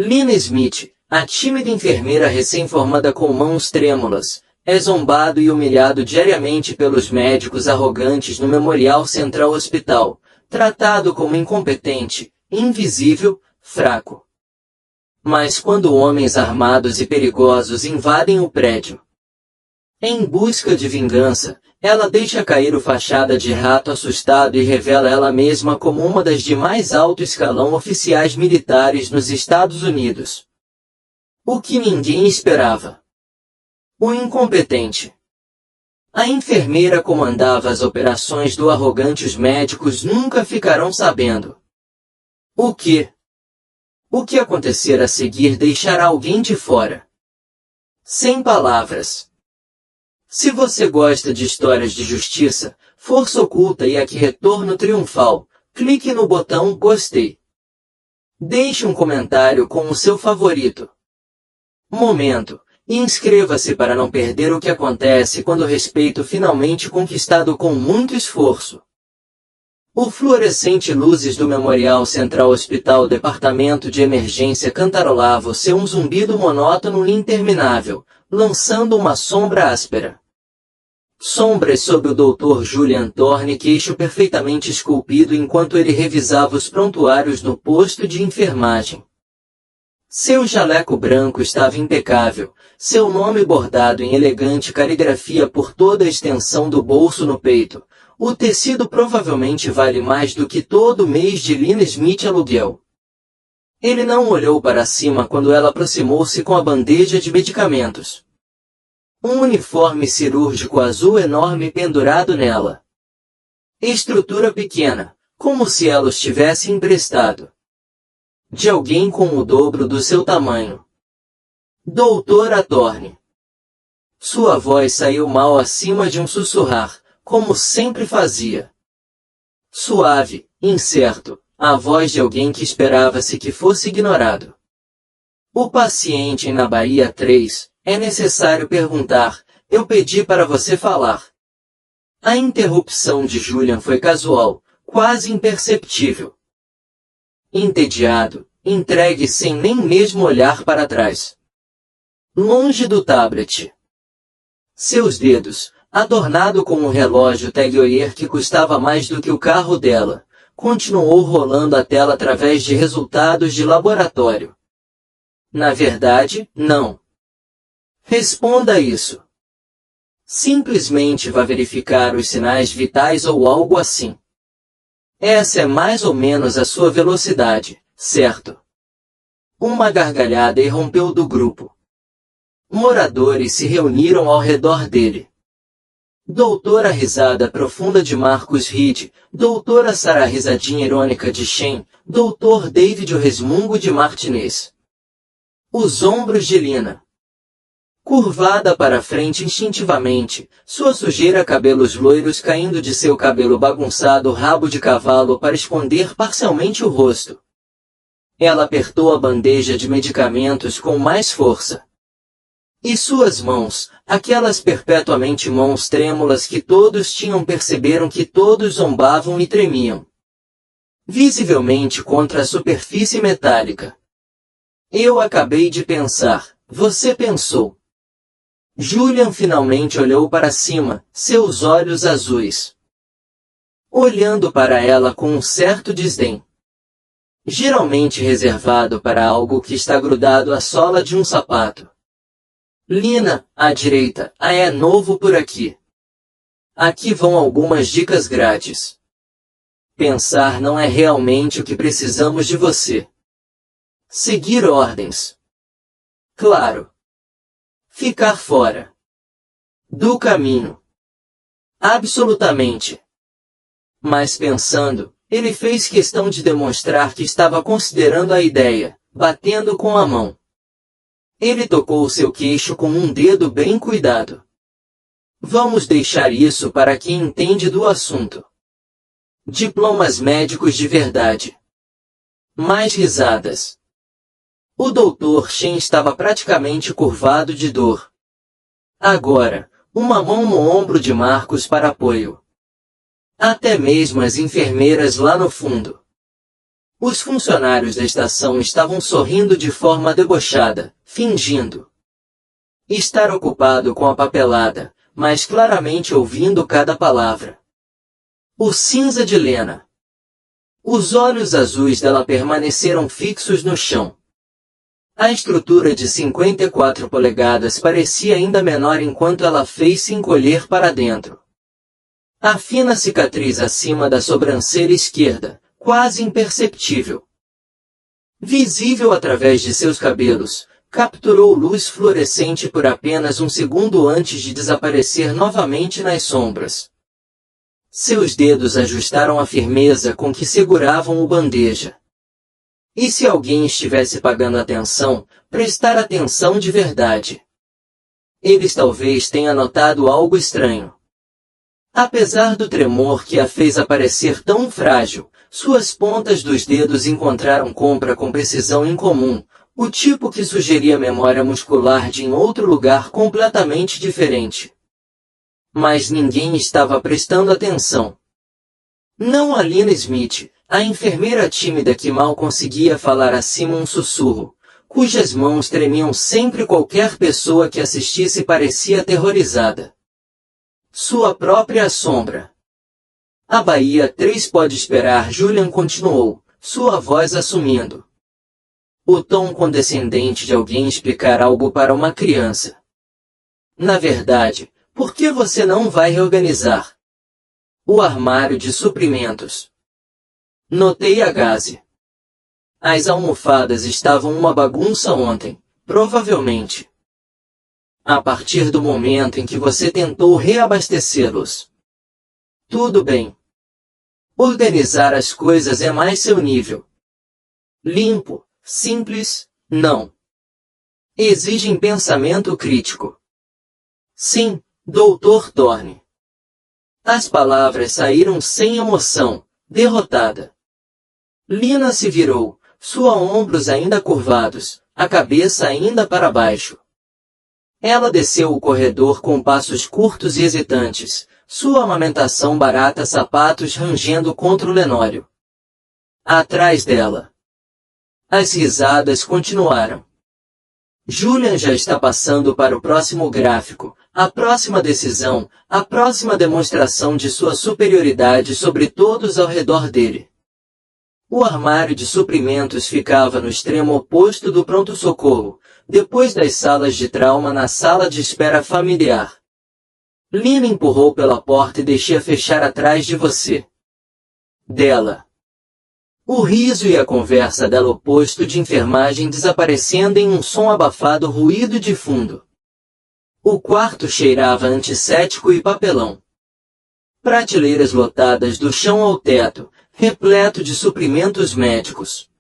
Lina Smith, a tímida enfermeira recém-formada com mãos trêmulas, é zombado e humilhado diariamente pelos médicos arrogantes no Memorial Central Hospital, tratado como incompetente, invisível, fraco. Mas quando homens armados e perigosos invadem o prédio, em busca de vingança, ela deixa cair o fachada de rato assustado e revela ela mesma como uma das de mais alto escalão oficiais militares nos Estados Unidos. O que ninguém esperava. O incompetente. A enfermeira comandava as operações do arrogante. Os médicos nunca ficarão sabendo. O que acontecer a seguir deixará alguém de fora. Sem palavras. Se você gosta de histórias de justiça, força oculta e aqui retorno triunfal, clique no botão gostei. Deixe um comentário com o seu favorito. Momento. E inscreva-se para não perder o que acontece quando o respeito finalmente conquistado com muito esforço. O fluorescente luzes do Memorial Central Hospital Departamento de Emergência cantarolava o seu zumbido monótono e interminável, lançando uma sombra áspera. Sombras sob o Dr. Julian Thorne, queixo perfeitamente esculpido enquanto ele revisava os prontuários no posto de enfermagem. Seu jaleco branco estava impecável, seu nome bordado em elegante caligrafia por toda a extensão do bolso no peito. O tecido provavelmente vale mais do que todo mês de Lina Smith aluguel. Ele não olhou para cima quando ela aproximou-se com a bandeja de medicamentos. Um uniforme cirúrgico azul enorme pendurado nela. Estrutura pequena, como se ela os tivesse emprestado de alguém com o dobro do seu tamanho. Doutora Thorne. Sua voz saiu mal acima de um sussurrar, como sempre fazia. Suave, incerto, a voz de alguém que esperava-se que fosse ignorado. O paciente na Bahia 3, é necessário perguntar, eu pedi para você falar. A interrupção de Julian foi casual, quase imperceptível. Entediado, entregue sem nem mesmo olhar para trás. Longe do tablet. Seus dedos, adornado com um relógio Tag Heuer que custava mais do que o carro dela, continuou rolando a tela através de resultados de laboratório. Na verdade, não. Responda isso. Simplesmente vá verificar os sinais vitais ou algo assim. Essa é mais ou menos a sua velocidade, certo? Uma gargalhada irrompeu do grupo. Moradores se reuniram ao redor dele. Doutora risada profunda de Marcus Reed, doutora Sarah risadinha irônica de Shen, doutor David o resmungo de Martinez. Os ombros de Lina. Curvada para frente instintivamente, sua sujeira cabelos loiros caindo de seu cabelo bagunçado rabo de cavalo para esconder parcialmente o rosto. Ela apertou a bandeja de medicamentos com mais força. E suas mãos, aquelas perpetuamente mãos trêmulas que todos tinham perceberam que todos zombavam e tremiam. Visivelmente contra a superfície metálica. Eu acabei de pensar, você pensou. Julian finalmente olhou para cima, seus olhos azuis. Olhando para ela com um certo desdém. Geralmente reservado para algo que está grudado à sola de um sapato. Lina, à direita, é novo por aqui. Aqui vão algumas dicas grátis. Pensar não é realmente o que precisamos de você. Seguir ordens. Claro. Ficar fora do caminho. Absolutamente. Mas pensando, ele fez questão de demonstrar que estava considerando a ideia, batendo com a mão. Ele tocou seu queixo com um dedo bem cuidado. Vamos deixar isso para quem entende do assunto. Diplomas médicos de verdade. Mais risadas. O Dr. Shen estava praticamente curvado de dor. Agora, uma mão no ombro de Marcos para apoio. Até mesmo as enfermeiras lá no fundo. Os funcionários da estação estavam sorrindo de forma debochada, fingindo estar ocupado com a papelada, mas claramente ouvindo cada palavra. O cinza de Lena. Os olhos azuis dela permaneceram fixos no chão. A estrutura de 54 polegadas parecia ainda menor enquanto ela fez-se encolher para dentro. A fina cicatriz acima da sobrancelha esquerda, quase imperceptível, visível através de seus cabelos, capturou luz fluorescente por apenas um segundo antes de desaparecer novamente nas sombras. Seus dedos ajustaram a firmeza com que seguravam o bandeja. E se alguém estivesse pagando atenção, prestar atenção de verdade. Eles talvez tenham notado algo estranho. Apesar do tremor que a fez aparecer tão frágil, suas pontas dos dedos encontraram compra com precisão incomum, o tipo que sugeria memória muscular de em outro lugar completamente diferente. Mas ninguém estava prestando atenção. Não a Lena Smith, a enfermeira tímida que mal conseguia falar acima um sussurro, cujas mãos tremiam sempre qualquer pessoa que assistisse parecia aterrorizada. Sua própria sombra. A Bahia 3 pode esperar, Julian continuou, sua voz assumindo o tom condescendente de alguém explicar algo para uma criança. Na verdade, por que você não vai reorganizar o armário de suprimentos? Notei a gaze. As almofadas estavam uma bagunça ontem, provavelmente. A partir do momento em que você tentou reabastecê-los. Tudo bem. Organizar as coisas é mais seu nível. Limpo, simples, não. Exigem pensamento crítico. Sim, Dr. Thorne. As palavras saíram sem emoção, derrotada. Lena se virou, seus ombros ainda curvados, a cabeça ainda para baixo. Ela desceu o corredor com passos curtos e hesitantes, sua amamentação barata sapatos rangendo contra o lenório. Atrás dela. As risadas continuaram. Julian já está passando para o próximo gráfico, a próxima decisão, a próxima demonstração de sua superioridade sobre todos ao redor dele. O armário de suprimentos ficava no extremo oposto do pronto-socorro, depois das salas de trauma na sala de espera familiar. Lena empurrou pela porta e deixou fechar atrás de você. Dela. O riso e a conversa dela o posto de enfermagem desaparecendo em um som abafado ruído de fundo. O quarto cheirava antisséptico e papelão. Prateleiras lotadas do chão ao teto, repleto de suprimentos médicos.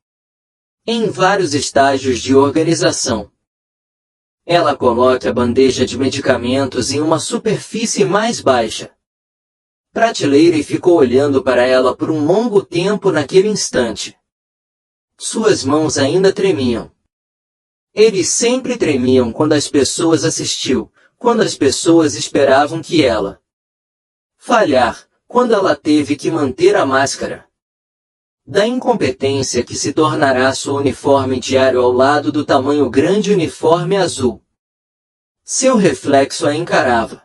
Em vários estágios de organização. Ela coloca a bandeja de medicamentos em uma superfície mais baixa. Prateleira e ficou olhando para ela por um longo tempo naquele instante. Suas mãos ainda tremiam. Eles sempre tremiam quando as pessoas assistiam, quando as pessoas esperavam que ela falhar, quando ela teve que manter a máscara. Da incompetência que se tornará seu uniforme diário ao lado do tamanho grande uniforme azul. Seu reflexo a encarava.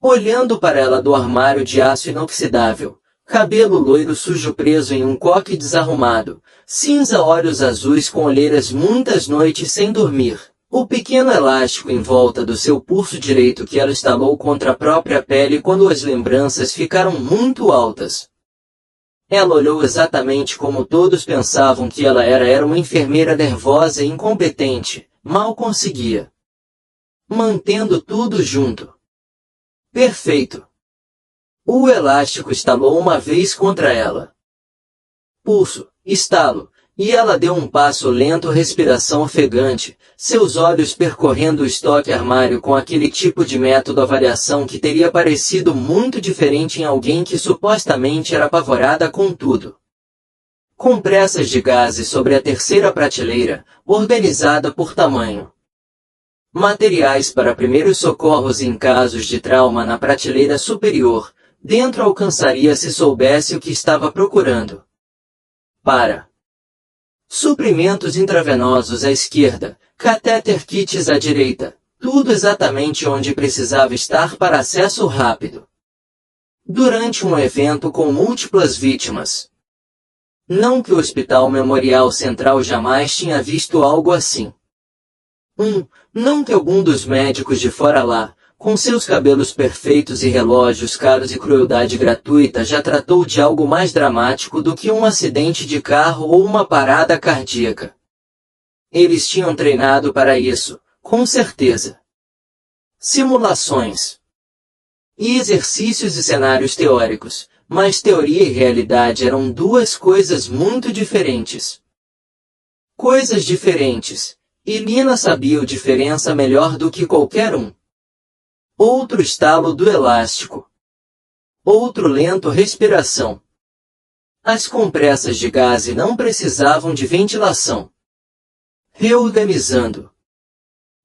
Olhando para ela do armário de aço inoxidável, cabelo loiro sujo preso em um coque desarrumado, cinza olhos azuis com olheiras muitas noites sem dormir, o pequeno elástico em volta do seu pulso direito que ela estalou contra a própria pele quando as lembranças ficaram muito altas. Ela olhou exatamente como todos pensavam que ela era uma enfermeira nervosa e incompetente, mal conseguia. Mantendo tudo junto. Perfeito. O elástico estalou uma vez contra ela. Pulso, estalo, e ela deu um passo lento, respiração ofegante, seus olhos percorrendo o estoque armário com aquele tipo de método avaliação que teria parecido muito diferente em alguém que supostamente era apavorada com tudo. Compressas de gases sobre a terceira prateleira, organizada por tamanho. Materiais para primeiros socorros em casos de trauma na prateleira superior, dentro alcançaria se soubesse o que estava procurando. Para Suprimentos intravenosos à esquerda, catéter kits à direita, tudo exatamente onde precisava estar para acesso rápido. Durante um evento com múltiplas vítimas. Não que o Hospital Memorial Central jamais tinha visto algo assim. Não que algum dos médicos de fora lá, com seus cabelos perfeitos e relógios caros e crueldade gratuita já tratou de algo mais dramático do que um acidente de carro ou uma parada cardíaca. Eles tinham treinado para isso, com certeza. Simulações e exercícios e cenários teóricos, mas teoria e realidade eram duas coisas muito diferentes. Coisas diferentes, e Lina sabia a diferença melhor do que qualquer um. Outro estalo do elástico. Outro lento respiração. As compressas de gaze não precisavam de ventilação. Reorganizando.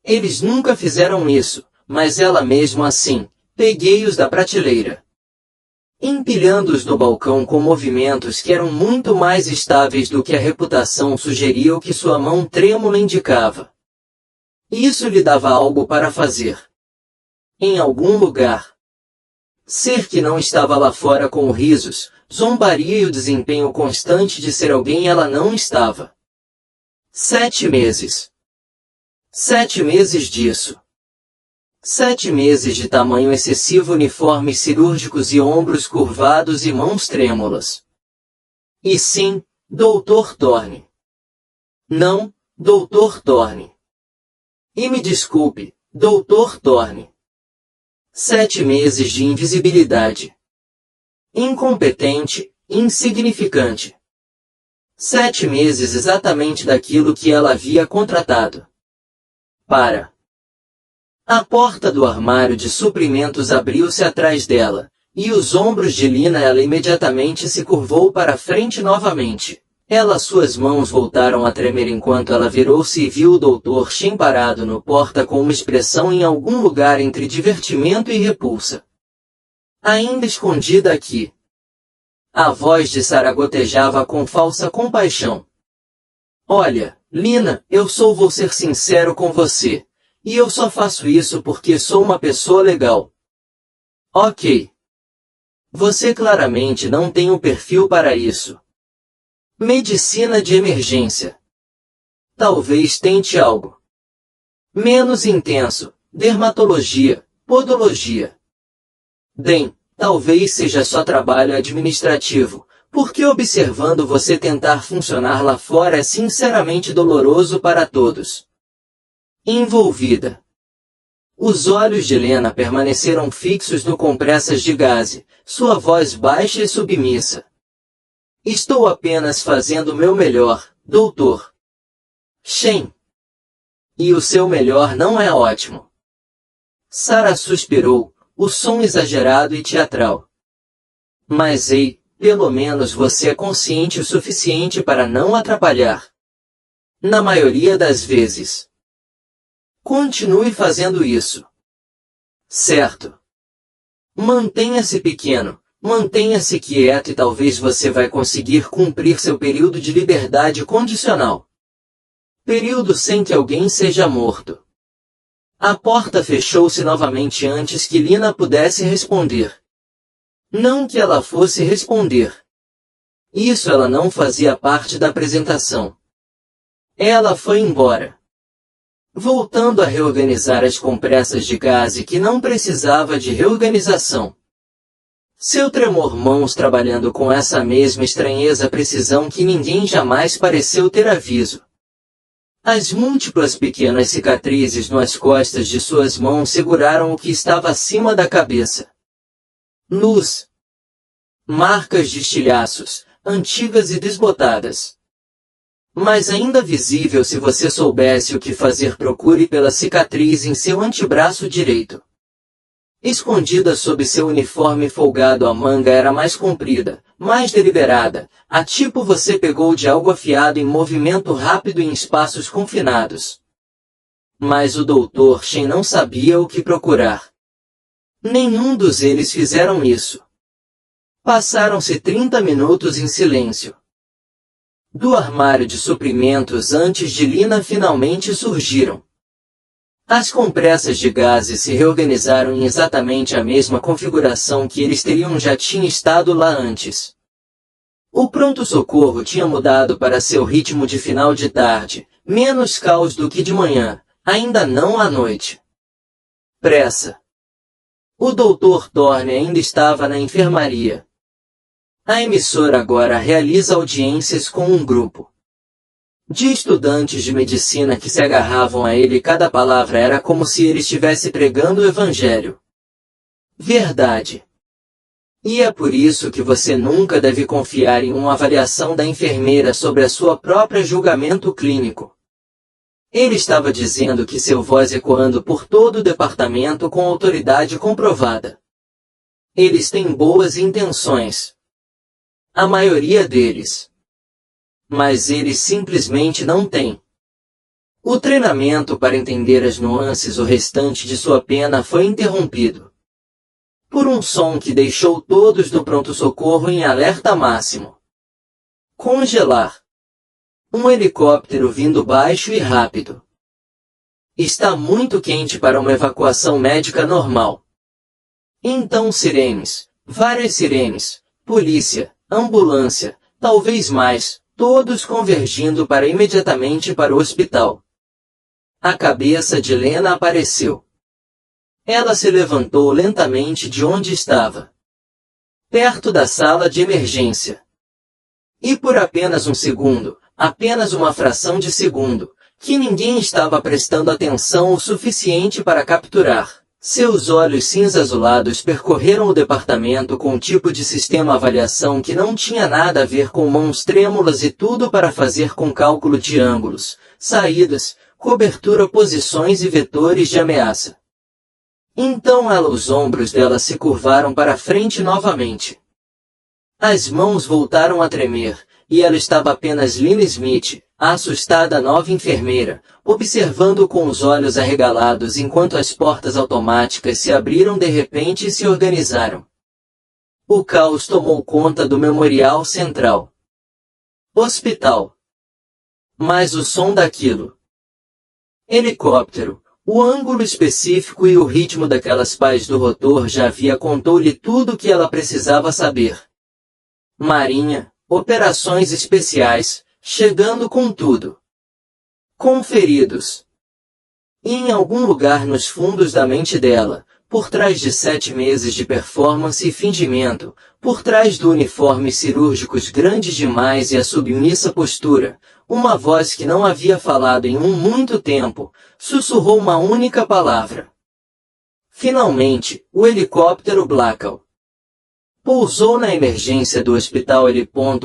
Eles nunca fizeram isso, mas ela mesmo assim, peguei-os da prateleira. Empilhando-os no balcão com movimentos que eram muito mais estáveis do que a reputação sugeria ou que sua mão trêmula indicava. Isso lhe dava algo para fazer. Em algum lugar. Ser que não estava lá fora com risos, zombaria e o desempenho constante de ser alguém ela não estava. 7 meses. 7 meses disso. 7 meses de tamanho excessivo, uniformes cirúrgicos e ombros curvados e mãos trêmulas. E sim, Dr. Thorne. Não, Dr. Thorne. E me desculpe, Dr. Thorne. 7 meses de invisibilidade. Incompetente, insignificante. 7 meses exatamente daquilo que ela havia contratado. Para. A porta do armário de suprimentos abriu-se atrás dela, e os ombros de Lina ela imediatamente se curvou para a frente novamente. Suas mãos voltaram a tremer enquanto ela virou-se e viu o Dr. Shen parado no porta com uma expressão em algum lugar entre divertimento e repulsa. Ainda escondida aqui. A voz de Sarah gotejava com falsa compaixão. Olha, Lina, vou ser sincero com você. E eu só faço isso porque sou uma pessoa legal. Ok. Você claramente não tem um perfil para isso. Medicina de emergência. Talvez tente algo menos intenso, dermatologia, podologia. Bem, talvez seja só trabalho administrativo, porque observando você tentar funcionar lá fora é sinceramente doloroso para todos. Envolvida. Os olhos de Lena permaneceram fixos no compressas de gaze, sua voz baixa e submissa. Estou apenas fazendo meu melhor, doutor Shen. E o seu melhor não é ótimo. Sarah suspirou, o som exagerado e teatral. Mas ei, pelo menos você é consciente o suficiente para não atrapalhar. Na maioria das vezes. Continue fazendo isso. Certo. Mantenha-se pequeno, mantenha-se quieto e talvez você vai conseguir cumprir seu período de liberdade condicional. Período sem que alguém seja morto. A porta fechou-se novamente antes que Lina pudesse responder. Não que ela fosse responder. Isso ela não fazia parte da apresentação. Ela foi embora. Voltando a reorganizar as compressas de gaze que não precisava de reorganização. Seu tremor mãos trabalhando com essa mesma estranheza precisão que ninguém jamais pareceu ter aviso. As múltiplas pequenas cicatrizes nas costas de suas mãos seguraram o que estava acima da cabeça. Luz. Marcas de estilhaços, antigas e desbotadas. Mas ainda visível se você soubesse o que fazer, procure pela cicatriz em seu antebraço direito. Escondida sob seu uniforme folgado, a manga era mais comprida, mais deliberada, a tipo você pegou de algo afiado em movimento rápido em espaços confinados. Mas o Dr. Shen não sabia o que procurar. Nenhum dos eles fizeram isso. Passaram-se 30 minutos em silêncio. do armário de suprimentos antes de Lina finalmente surgiram. As compressas de gases se reorganizaram em exatamente a mesma configuração que eles já tinham estado lá antes. O pronto-socorro tinha mudado para seu ritmo de final de tarde, menos caos do que de manhã, ainda não à noite. Pressa. O Dr. Thorne ainda estava na enfermaria. A emissora agora realiza audiências com um grupo de estudantes de medicina que se agarravam a ele, e cada palavra era como se ele estivesse pregando o evangelho. Verdade. E é por isso que você nunca deve confiar em uma avaliação da enfermeira sobre a sua própria julgamento clínico. Ele estava dizendo que seu voz ecoando por todo o departamento com autoridade comprovada. Eles têm boas intenções. A maioria deles. Mas eles simplesmente não têm. O treinamento para entender as nuances o restante de sua pena foi interrompido por um som que deixou todos do pronto-socorro em alerta máximo. Congelar. Um helicóptero vindo baixo e rápido. Está muito quente para uma evacuação médica normal. Então sirenes, várias sirenes, polícia, ambulância, talvez mais, todos convergindo para imediatamente para o hospital. A cabeça de Lena apareceu. Ela se levantou lentamente de onde estava, perto da sala de emergência. E por apenas um segundo, apenas uma fração de segundo, que ninguém estava prestando atenção o suficiente para capturar, seus olhos cinza-azulados percorreram o departamento com um tipo de sistema avaliação que não tinha nada a ver com mãos trêmulas e tudo para fazer com cálculo de ângulos, saídas, cobertura, posições e vetores de ameaça. Então os ombros dela se curvaram para frente novamente. As mãos voltaram a tremer, e ela estava apenas Lina Smith, a assustada nova enfermeira, observando com os olhos arregalados enquanto as portas automáticas se abriram de repente e se organizaram. O caos tomou conta do Memorial Central. Hospital. Mas o som daquilo. Helicóptero. O ângulo específico e o ritmo daquelas pás do rotor já havia contou-lhe tudo o que ela precisava saber. Marinha, operações especiais, chegando com tudo. Conferidos. E em algum lugar nos fundos da mente dela, por trás de 7 meses de performance e fingimento, por trás do uniforme cirúrgicos grandes demais e a submissa postura, uma voz que não havia falado em muito tempo, sussurrou uma única palavra. Finalmente, o helicóptero Blackwell pousou na emergência do hospital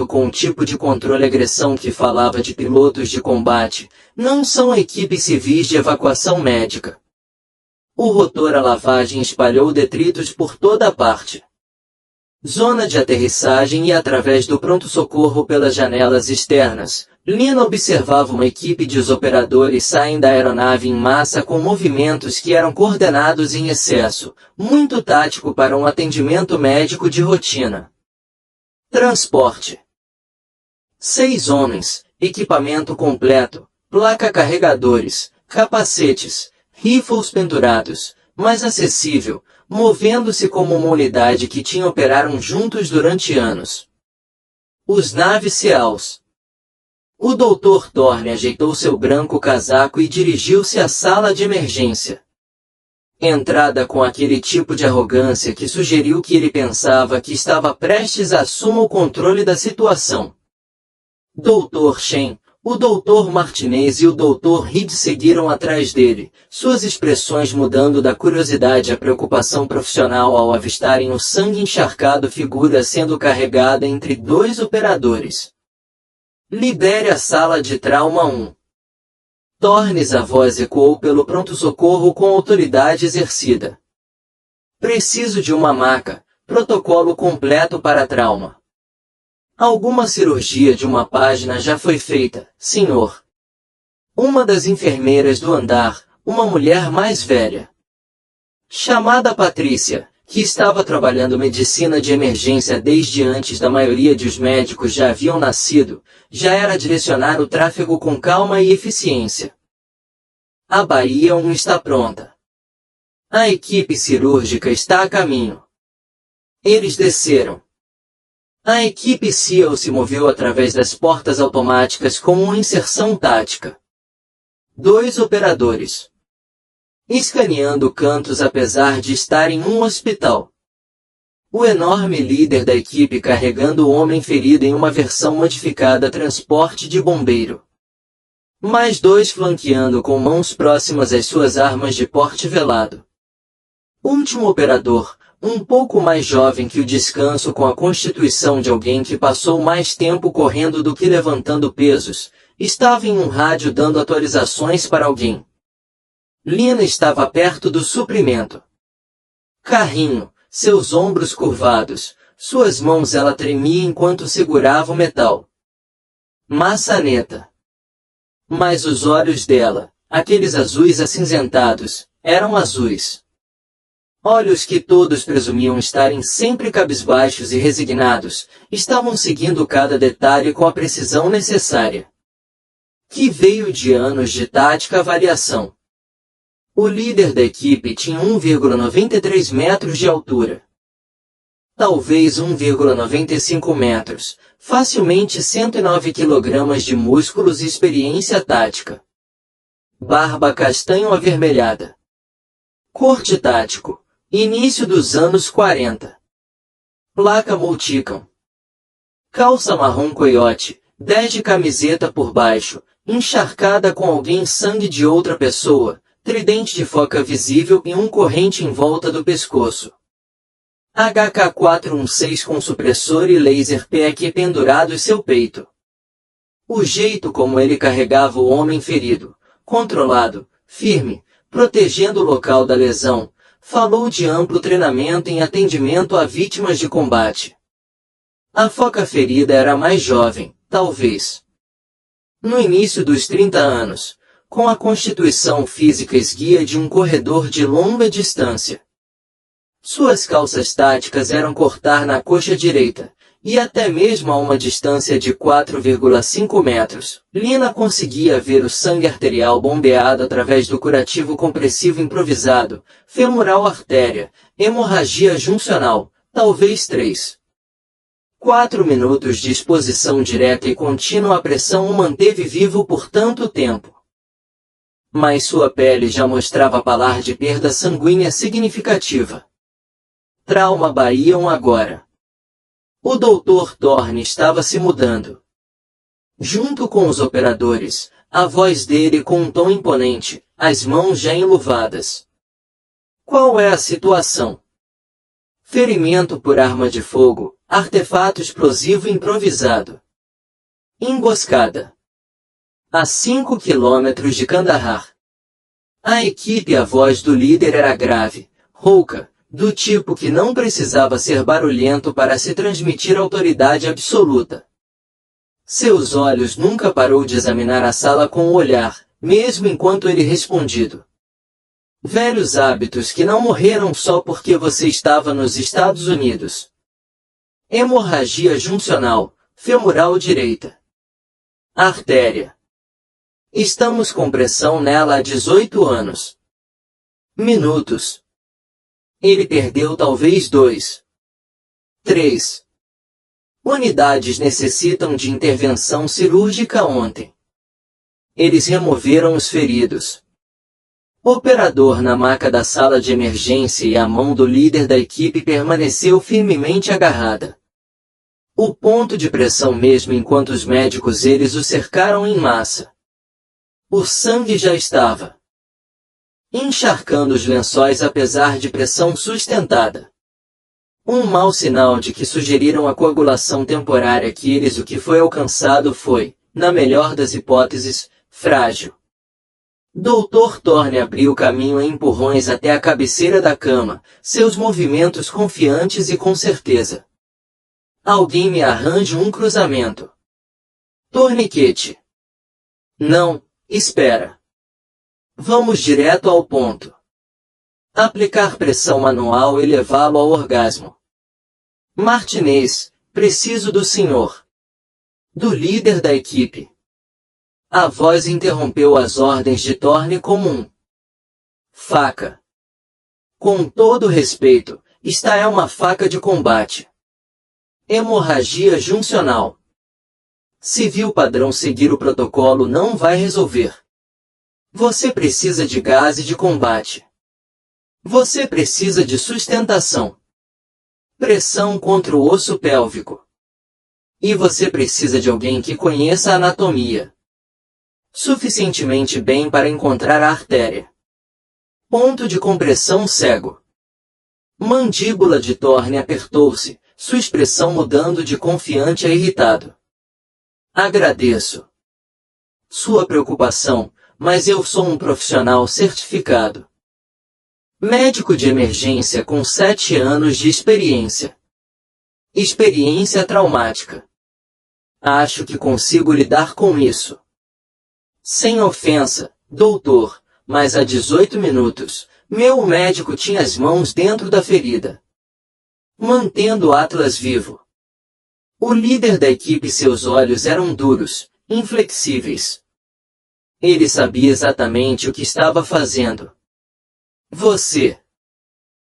com um tipo de controle agressão que falava de pilotos de combate, não são equipes civis de evacuação médica. O rotor a lavagem espalhou detritos por toda a parte. Zona de aterrissagem e através do pronto-socorro pelas janelas externas, Lina observava uma equipe de operadores saem da aeronave em massa com movimentos que eram coordenados em excesso, muito tático para um atendimento médico de rotina. Transporte. 6 homens, equipamento completo, placa-carregadores, capacetes, rifles pendurados, mas acessível, movendo-se como uma unidade que tinha operaram juntos durante anos. Os Navy SEALs. O Dr. Thorne ajeitou seu branco casaco e dirigiu-se à sala de emergência. Entrada com aquele tipo de arrogância que sugeriu que ele pensava que estava prestes a assumir o controle da situação. Dr. Shen, o Dr. Martinez e o Dr. Reed seguiram atrás dele, suas expressões mudando da curiosidade à preocupação profissional ao avistarem o sangue encharcado figura sendo carregada entre 2 operadores. Libere a sala de trauma 1. Tornes a voz ecoou pelo pronto-socorro com autoridade exercida. Preciso de uma maca, protocolo completo para trauma. Alguma cirurgia de uma página já foi feita, senhor. Uma das enfermeiras do andar, uma mulher mais velha, chamada Patrícia, que estava trabalhando medicina de emergência desde antes da maioria dos médicos já haviam nascido, já era direcionar o tráfego com calma e eficiência. A Bahia 1 está pronta. A equipe cirúrgica está a caminho. Eles desceram. A equipe SEAL se moveu através das portas automáticas com uma inserção tática. 2 operadores. Escaneando cantos apesar de estar em um hospital. O enorme líder da equipe carregando o homem ferido em uma versão modificada transporte de bombeiro. Mais 2 flanqueando com mãos próximas às suas armas de porte velado. Último operador, um pouco mais jovem que o descanso com a constituição de alguém que passou mais tempo correndo do que levantando pesos, estava em um rádio dando atualizações para alguém. Lina estava perto do suprimento. Carrinho, seus ombros curvados, suas mãos ela tremia enquanto segurava o metal. Maçaneta. Mas os olhos dela, aqueles azuis acinzentados, eram azuis. Olhos que todos presumiam estarem sempre cabisbaixos e resignados, estavam seguindo cada detalhe com a precisão necessária. Que veio de anos de tática avaliação. O líder da equipe tinha 1,93 metros de altura. Talvez 1,95 metros, facilmente 109 kg de músculos e experiência tática. Barba castanho avermelhada. Corte tático. Início dos anos 40. Placa Multicam. Calça marrom coiote, 10 de camiseta por baixo, encharcada com alguém sangue de outra pessoa, tridente de foca visível e um corrente em volta do pescoço. HK416 com supressor e laser PEQ pendurado em seu peito. O jeito como ele carregava o homem ferido, controlado, firme, protegendo o local da lesão, falou de amplo treinamento em atendimento a vítimas de combate. A foca ferida era mais jovem, talvez. No início dos 30 anos, com a constituição física esguia de um corredor de longa distância. Suas calças táticas eram cortar na coxa direita, e até mesmo a uma distância de 4,5 metros, Lina conseguia ver o sangue arterial bombeado através do curativo compressivo improvisado, femoral artéria, hemorragia juncional, talvez 3. 4 minutos de exposição direta e contínua à pressão o manteve vivo por tanto tempo. Mas sua pele já mostrava falar de perda sanguínea significativa. Trauma Bahia 1 agora. O Dr. Thorne estava se mudando. Junto com os operadores, a voz dele com um tom imponente, as mãos já enluvadas. Qual é a situação? Ferimento por arma de fogo, artefato explosivo improvisado. Emboscada. A 5 quilômetros de Kandahar. A equipe e a voz do líder era grave, rouca, do tipo que não precisava ser barulhento para se transmitir autoridade absoluta. Seus olhos nunca parou de examinar a sala com o olhar, mesmo enquanto ele respondido. Velhos hábitos que não morreram só porque você estava nos Estados Unidos. Hemorragia juncional, femoral direita. Artéria. Estamos com pressão nela há 18 anos. Minutos. Ele perdeu talvez 2. 3. Unidades necessitam de intervenção cirúrgica ontem. Eles removeram os feridos. Operador na maca da sala de emergência e a mão do líder da equipe permaneceu firmemente agarrada. O ponto de pressão mesmo enquanto os médicos eles o cercaram em massa. O sangue já estava encharcando os lençóis apesar de pressão sustentada. Um mau sinal de que sugeriram a coagulação temporária que eles o que foi alcançado foi, na melhor das hipóteses, frágil. Dr. Thorne abriu caminho em empurrões até a cabeceira da cama, seus movimentos confiantes e com certeza. Alguém me arranje um cruzamento. Torniquete. Não, espera. Vamos direto ao ponto. Aplicar pressão manual e levá-lo ao orgasmo. Martinez, preciso do senhor. Do líder da equipe. A voz interrompeu as ordens de Thorne como um faca. Com todo respeito, esta é uma faca de combate. Hemorragia juncional. Se viu padrão seguir o protocolo não vai resolver. Você precisa de gás de combate. Você precisa de sustentação. Pressão contra o osso pélvico. E você precisa de alguém que conheça a anatomia suficientemente bem para encontrar a artéria. Ponto de compressão cego. Mandíbula de Thorne apertou-se, sua expressão mudando de confiante a irritado. Agradeço sua preocupação, mas eu sou um profissional certificado. Médico de emergência com 7 anos de experiência. Experiência traumática. Acho que consigo lidar com isso. Sem ofensa, doutor, mas há 18 minutos, meu médico tinha as mãos dentro da ferida, mantendo Atlas vivo. O líder da equipe e seus olhos eram duros, inflexíveis. Ele sabia exatamente o que estava fazendo. Você.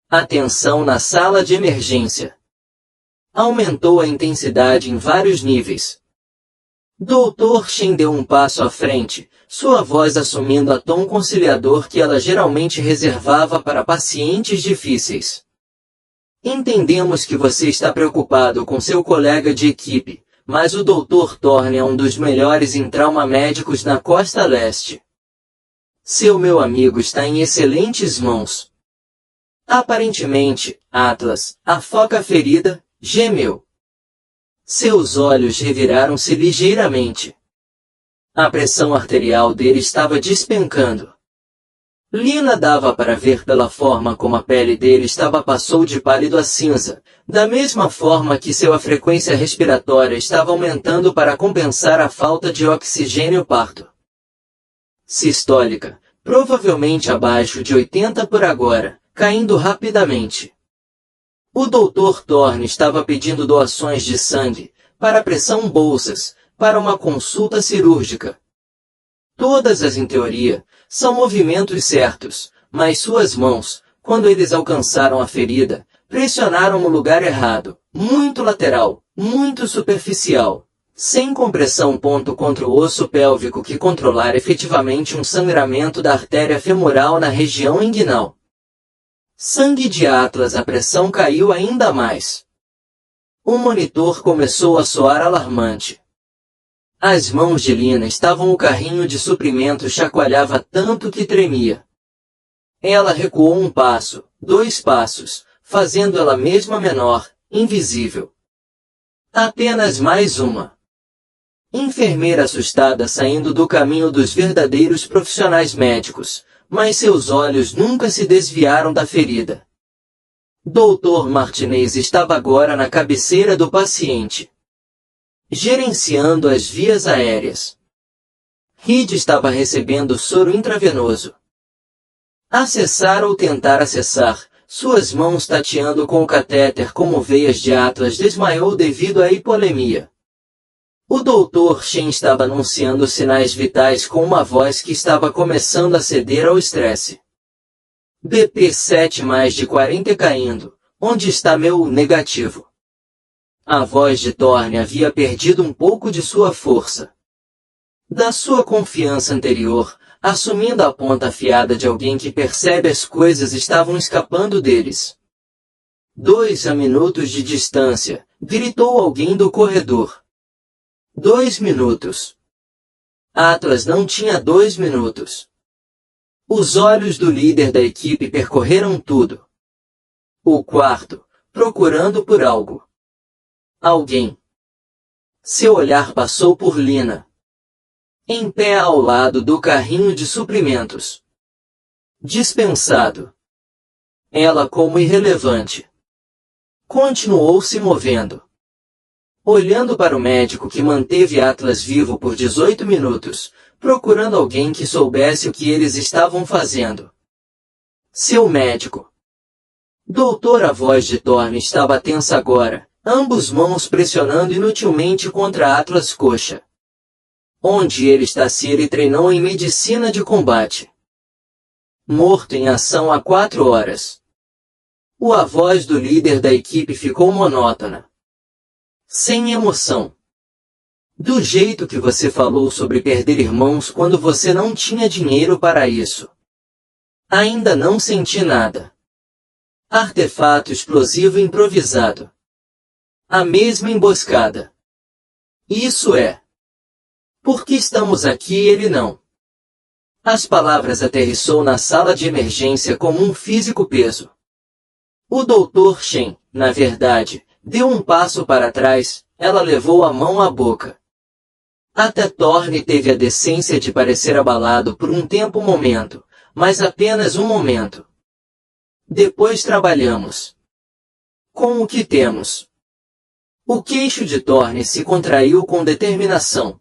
Atenção na sala de emergência. Aumentou a intensidade em vários níveis. Dr. Shen deu um passo à frente, sua voz assumindo a tom conciliador que ela geralmente reservava para pacientes difíceis. Entendemos que você está preocupado com seu colega de equipe, mas o Dr. Thorne é um dos melhores em trauma médicos na costa leste. Seu meu amigo está em excelentes mãos. Aparentemente, Atlas, a foca ferida, gemeu. Seus olhos reviraram-se ligeiramente. A pressão arterial dele estava despencando. Lina dava para ver pela forma como a pele dele passou de pálido a cinza, da mesma forma que sua frequência respiratória estava aumentando para compensar a falta de oxigênio parto. Sistólica, provavelmente abaixo de 80 por agora, caindo rapidamente. O Dr. Thorne estava pedindo doações de sangue, para pressão bolsas, para uma consulta cirúrgica. Todas as em teoria, são movimentos certos, mas suas mãos, quando eles alcançaram a ferida, pressionaram no lugar errado, muito lateral, muito superficial, sem compressão. Contra o osso pélvico que controlar efetivamente um sangramento da artéria femoral na região inguinal. Sangue de Atlas. A pressão caiu ainda mais. O monitor começou a soar alarmante. As mãos de Lina estavam. O carrinho de suprimentos chacoalhava tanto que tremia. Ela recuou um passo, 2 passos, fazendo ela mesma menor, invisível. Apenas mais uma. Enfermeira assustada saindo do caminho dos verdadeiros profissionais médicos, mas seus olhos nunca se desviaram da ferida. Dr. Martinez estava agora na cabeceira do paciente, gerenciando as vias aéreas. Reed estava recebendo soro intravenoso. Acessar ou tentar acessar, suas mãos tateando com o catéter como veias de Atlas, desmaiou devido à hipolemia. O Dr. Shen estava anunciando sinais vitais com uma voz que estava começando a ceder ao estresse. BP 7 mais de 40 caindo. Onde está meu negativo? A voz de Thorne havia perdido um pouco de sua força. Da sua confiança anterior, assumindo a ponta afiada de alguém que percebe as coisas estavam escapando deles. 2 minutos de distância, gritou alguém do corredor. 2 minutos. Atlas não tinha 2 minutos. Os olhos do líder da equipe percorreram tudo. O quarto, procurando por algo. Alguém. Seu olhar passou por Lina, em pé ao lado do carrinho de suprimentos. Dispensado. Ela como irrelevante. Continuou se movendo. Olhando para o médico que manteve Atlas vivo por 18 minutos, procurando alguém que soubesse o que eles estavam fazendo. Seu médico. Doutor, a voz de Thorne estava tensa agora, ambas mãos pressionando inutilmente contra Atlas coxa. Onde ele está se ele treinou em medicina de combate. Morto em ação há 4 horas. A voz do líder da equipe ficou monótona. Sem emoção. Do jeito que você falou sobre perder irmãos quando você não tinha dinheiro para isso. Ainda não senti nada. Artefato explosivo improvisado. A mesma emboscada. Isso é. Por que estamos aqui e ele não? As palavras aterrissou na sala de emergência como um físico peso. O Dr. Shen, na verdade, deu um passo para trás, ela levou a mão à boca. Até Thorne teve a decência de parecer abalado por um momento, mas apenas um momento. Depois trabalhamos. Com o que temos? O queixo de Thorne se contraiu com determinação.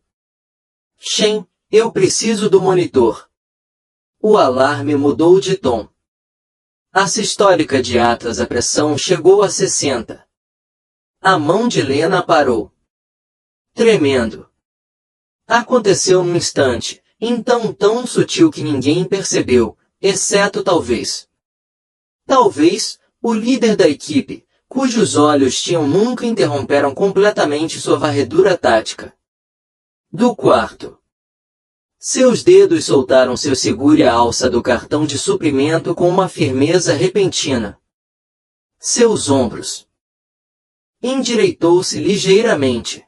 Shen, eu preciso do monitor. O alarme mudou de tom. A sistólica de Atlas, a pressão chegou a 60. A mão de Lena parou. Tremendo. Aconteceu num instante, então tão sutil que ninguém percebeu, exceto talvez. Talvez, o líder da equipe, cujos olhos nunca interromperam completamente sua varredura tática. Do quarto. Seus dedos soltaram seu segure a alça do cartão de suprimento com uma firmeza repentina. Seus ombros. Endireitou-se ligeiramente.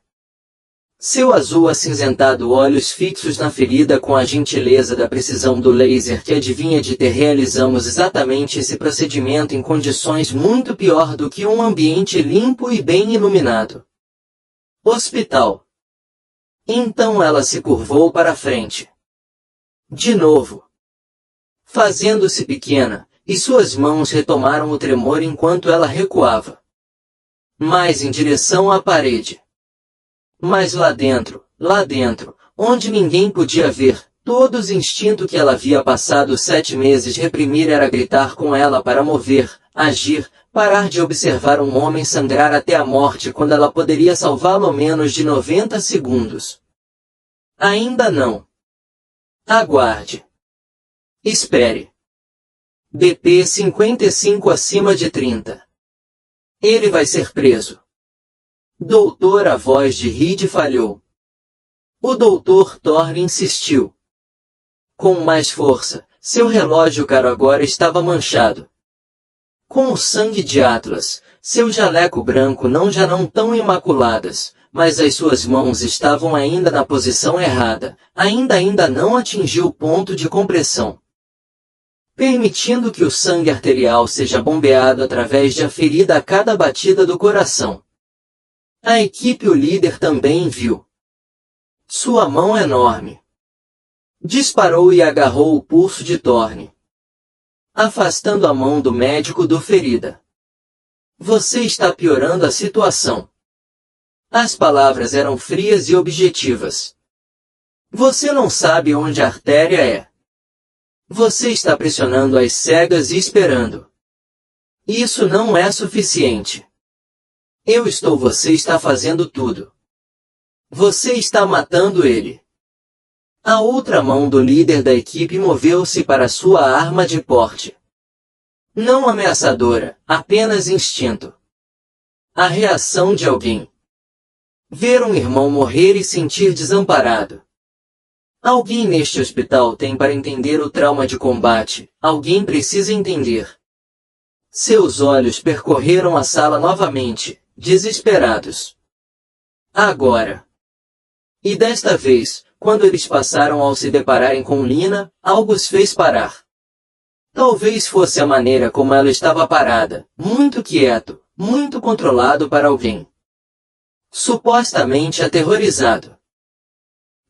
Seu azul acinzentado, olhos fixos na ferida com a gentileza da precisão do laser que adivinha de ter. Realizamos exatamente esse procedimento em condições muito pior do que um ambiente limpo e bem iluminado. Hospital. Então ela se curvou para a frente. De novo. Fazendo-se pequena, e suas mãos retomaram o tremor enquanto ela recuava. Mais em direção à parede. Mas lá dentro, onde ninguém podia ver, todo o instinto que ela havia passado 7 meses reprimir era gritar com ela para mover, agir, parar de observar um homem sangrar até a morte quando ela poderia salvá-lo menos de 90 segundos. Ainda não. Aguarde. Espere. BP 55 acima de 30. Ele vai ser preso. Doutor, a voz de Reed falhou. O Dr. Thorne insistiu. Com mais força, seu relógio caro agora estava manchado. Com o sangue de Atlas, seu jaleco branco já não tão imaculadas, mas as suas mãos estavam ainda na posição errada, ainda não atingiu o ponto de compressão. Permitindo que o sangue arterial seja bombeado através de a ferida a cada batida do coração. A equipe e o líder também viu. Sua mão enorme. Disparou e agarrou o pulso de Thorne. Afastando a mão do médico do ferida. Você está piorando a situação. As palavras eram frias e objetivas. Você não sabe onde a artéria é. Você está pressionando as cegas e esperando. Isso não é suficiente. Você está fazendo tudo. Você está matando ele. A outra mão do líder da equipe moveu-se para sua arma de porte. Não ameaçadora, apenas instinto. A reação de alguém. Ver um irmão morrer e sentir desamparado. Alguém neste hospital tem para entender o trauma de combate, alguém precisa entender. Seus olhos percorreram a sala novamente, desesperados. Agora. E desta vez, quando eles passaram ao se depararem com Lina, algo os fez parar. Talvez fosse a maneira como ela estava parada, muito quieto, muito controlado para alguém. Supostamente aterrorizado.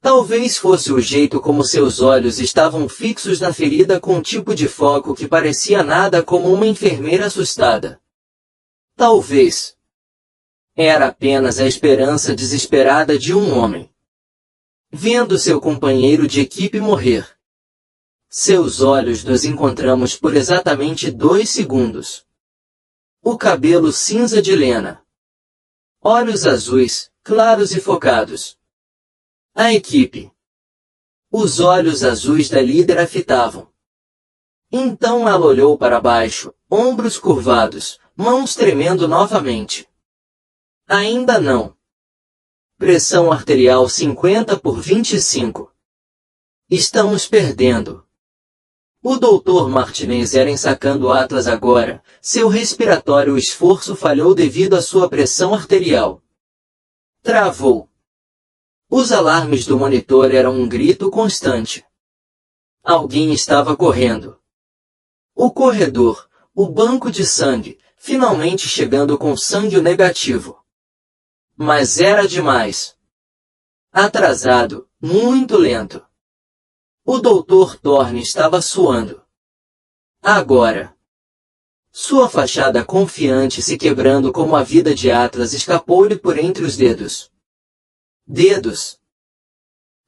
Talvez fosse o jeito como seus olhos estavam fixos na ferida com um tipo de foco que parecia nada como uma enfermeira assustada. Talvez. Era apenas a esperança desesperada de um homem. Vendo seu companheiro de equipe morrer. Seus olhos nos encontramos por exatamente 2 segundos. O cabelo cinza de Lena. Olhos azuis, claros e focados. A equipe. Os olhos azuis da líder a fitavam. Então ela olhou para baixo, ombros curvados, mãos tremendo novamente. Ainda não. Pressão arterial 50/25. Estamos perdendo. O Dr. Martinez era ensacando o Atlas agora. Seu respiratório esforço falhou devido à sua pressão arterial. Travou. Os alarmes do monitor eram um grito constante. Alguém estava correndo. O corredor, o banco de sangue, finalmente chegando com sangue negativo. Mas era demais. Atrasado, muito lento. O Dr. Thorne estava suando. Agora. Sua fachada confiante se quebrando como a vida de Atlas escapou-lhe por entre os dedos. Dedos.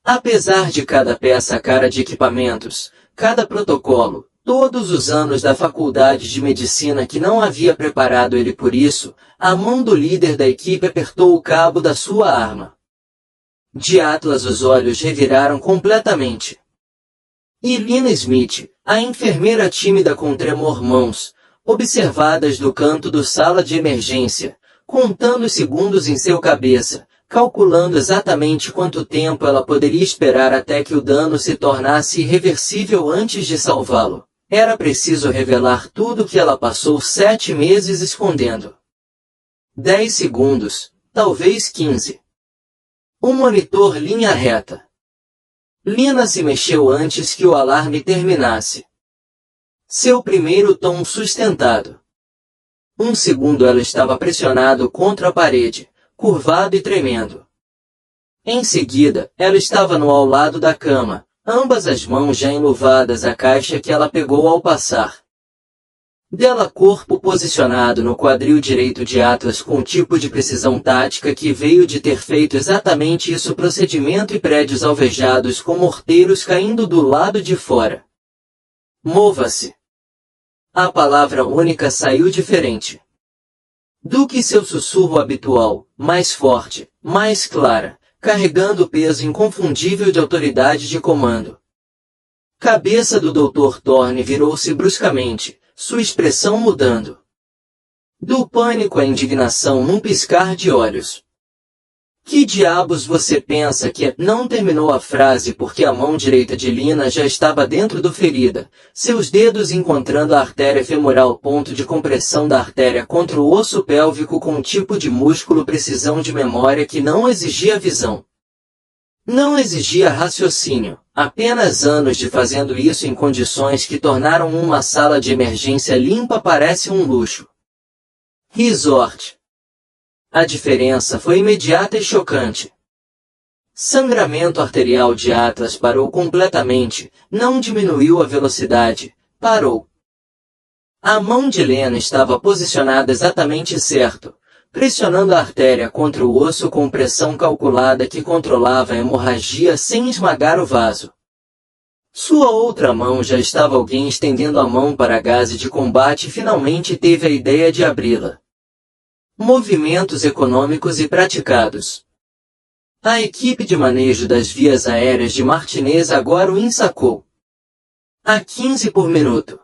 Apesar de cada peça cara de equipamentos, cada protocolo, todos os anos da faculdade de medicina que não havia preparado ele por isso, a mão do líder da equipe apertou o cabo da sua arma. De Atlas os olhos reviraram completamente. E Lena Smith, a enfermeira tímida com tremor mãos, observadas do canto do sala de emergência, contando os segundos em seu cabeça, calculando exatamente quanto tempo ela poderia esperar até que o dano se tornasse irreversível antes de salvá-lo. Era preciso revelar tudo o que ela passou 7 meses escondendo. 10 segundos, talvez 15. O monitor linha reta. Lena se mexeu antes que o alarme terminasse. Seu primeiro tom sustentado. 1 segundo ela estava pressionado contra a parede, curvado e tremendo. Em seguida, ela estava no ao lado da cama, ambas as mãos já enluvadas à caixa que ela pegou ao passar. Dela corpo posicionado no quadril direito de Atlas com um tipo de precisão tática que veio de ter feito exatamente isso procedimento e prédios alvejados com morteiros caindo do lado de fora. Mova-se. A palavra única saiu diferente do que seu sussurro habitual, mais forte, mais clara, carregando o peso inconfundível de autoridade de comando. Cabeça do Dr. Thorne virou-se bruscamente, sua expressão mudando. Do pânico à indignação num piscar de olhos. Que diabos você pensa que é? Não terminou a frase porque a mão direita de Lena já estava dentro do ferida, seus dedos encontrando a artéria femoral ponto de compressão da artéria contra o osso pélvico com um tipo de músculo precisão de memória que não exigia visão. Não exigia raciocínio, apenas anos de fazendo isso em condições que tornaram uma sala de emergência limpa parece um luxo. Resort. A diferença foi imediata e chocante. Sangramento arterial de Atlas parou completamente, não diminuiu a velocidade, parou. A mão de Lena estava posicionada exatamente certo, pressionando a artéria contra o osso com pressão calculada que controlava a hemorragia sem esmagar o vaso. Sua outra mão já estava alguém estendendo a mão para a gaze de combate e finalmente teve a ideia de abri-la. Movimentos econômicos e praticados. A equipe de manejo das vias aéreas de Martinez agora o ensacou. A 15 por minuto.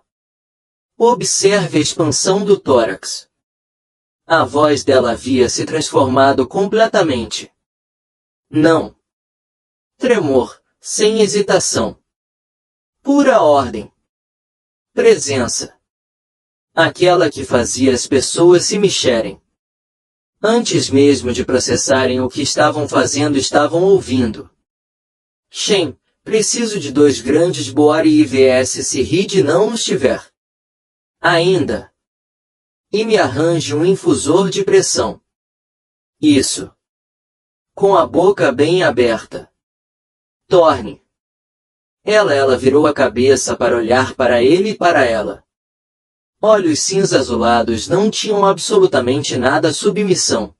Observe a expansão do tórax. A voz dela havia se transformado completamente. Não. Tremor, sem hesitação. Pura ordem. Presença. Aquela que fazia as pessoas se mexerem. Antes mesmo de processarem o que estavam fazendo, estavam ouvindo. Shen, preciso de 2 grandes bore IVS se Reed não os tiver. Ainda. E me arranje um infusor de pressão. Isso. Com a boca bem aberta. Thorne. Ela virou a cabeça para olhar para ele e para ela. Olhos cinza azulados não tinham absolutamente nada submissão.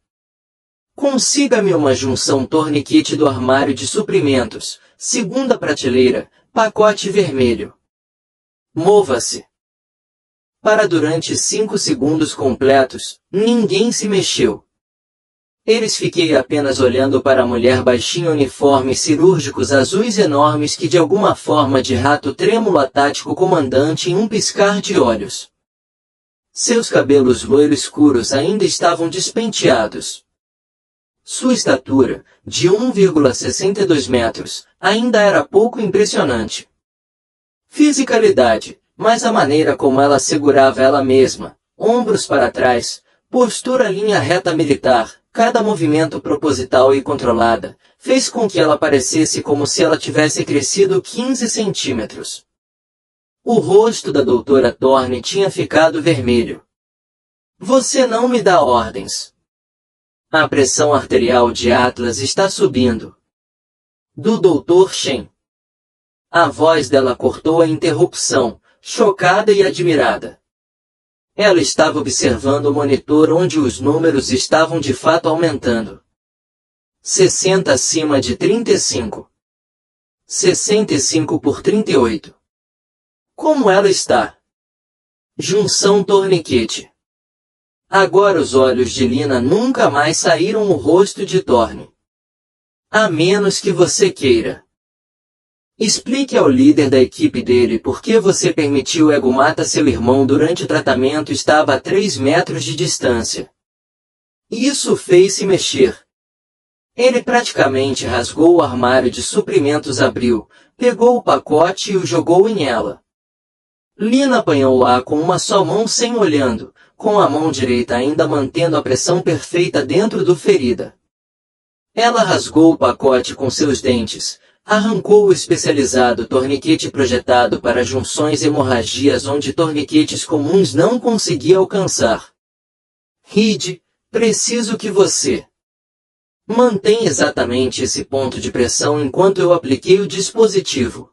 Consiga-me uma junção torniquete do armário de suprimentos, segunda prateleira, pacote vermelho. Mova-se. Para durante 5 segundos completos, ninguém se mexeu. Fiquei apenas olhando para a mulher baixinha, uniformes cirúrgicos azuis enormes que de alguma forma de rato trêmulo a tático comandante em um piscar de olhos. Seus cabelos loiros escuros ainda estavam despenteados. Sua estatura, de 1,62 metros, ainda era pouco impressionante. Fisicalidade, mas a maneira como ela segurava ela mesma, ombros para trás, postura linha reta militar, cada movimento proposital e controlada, fez com que ela parecesse como se ela tivesse crescido 15 centímetros. O rosto da doutora Thorne tinha ficado vermelho. Você não me dá ordens. A pressão arterial de Atlas está subindo. Do Dr. Shen. A voz dela cortou a interrupção, chocada e admirada. Ela estava observando o monitor onde os números estavam de fato aumentando. 60 acima de 35. 65 por 38. Como ela está? Junção torniquete. Agora os olhos de Lina nunca mais saíram o rosto de Thorne. A menos que você queira. Explique ao líder da equipe dele por que você permitiu Ego matar seu irmão durante o tratamento. Estava a 3 metros de distância. Isso fez-se mexer. Ele praticamente rasgou o armário de suprimentos, abriu, pegou o pacote e o jogou em ela. Lina apanhou-a com uma só mão sem olhando, com a mão direita ainda mantendo a pressão perfeita dentro do ferida. Ela rasgou o pacote com seus dentes, arrancou o especializado torniquete projetado para junções e hemorragias onde torniquetes comuns não conseguiam alcançar. Reed, preciso que você mantenha exatamente esse ponto de pressão enquanto eu apliquei o dispositivo.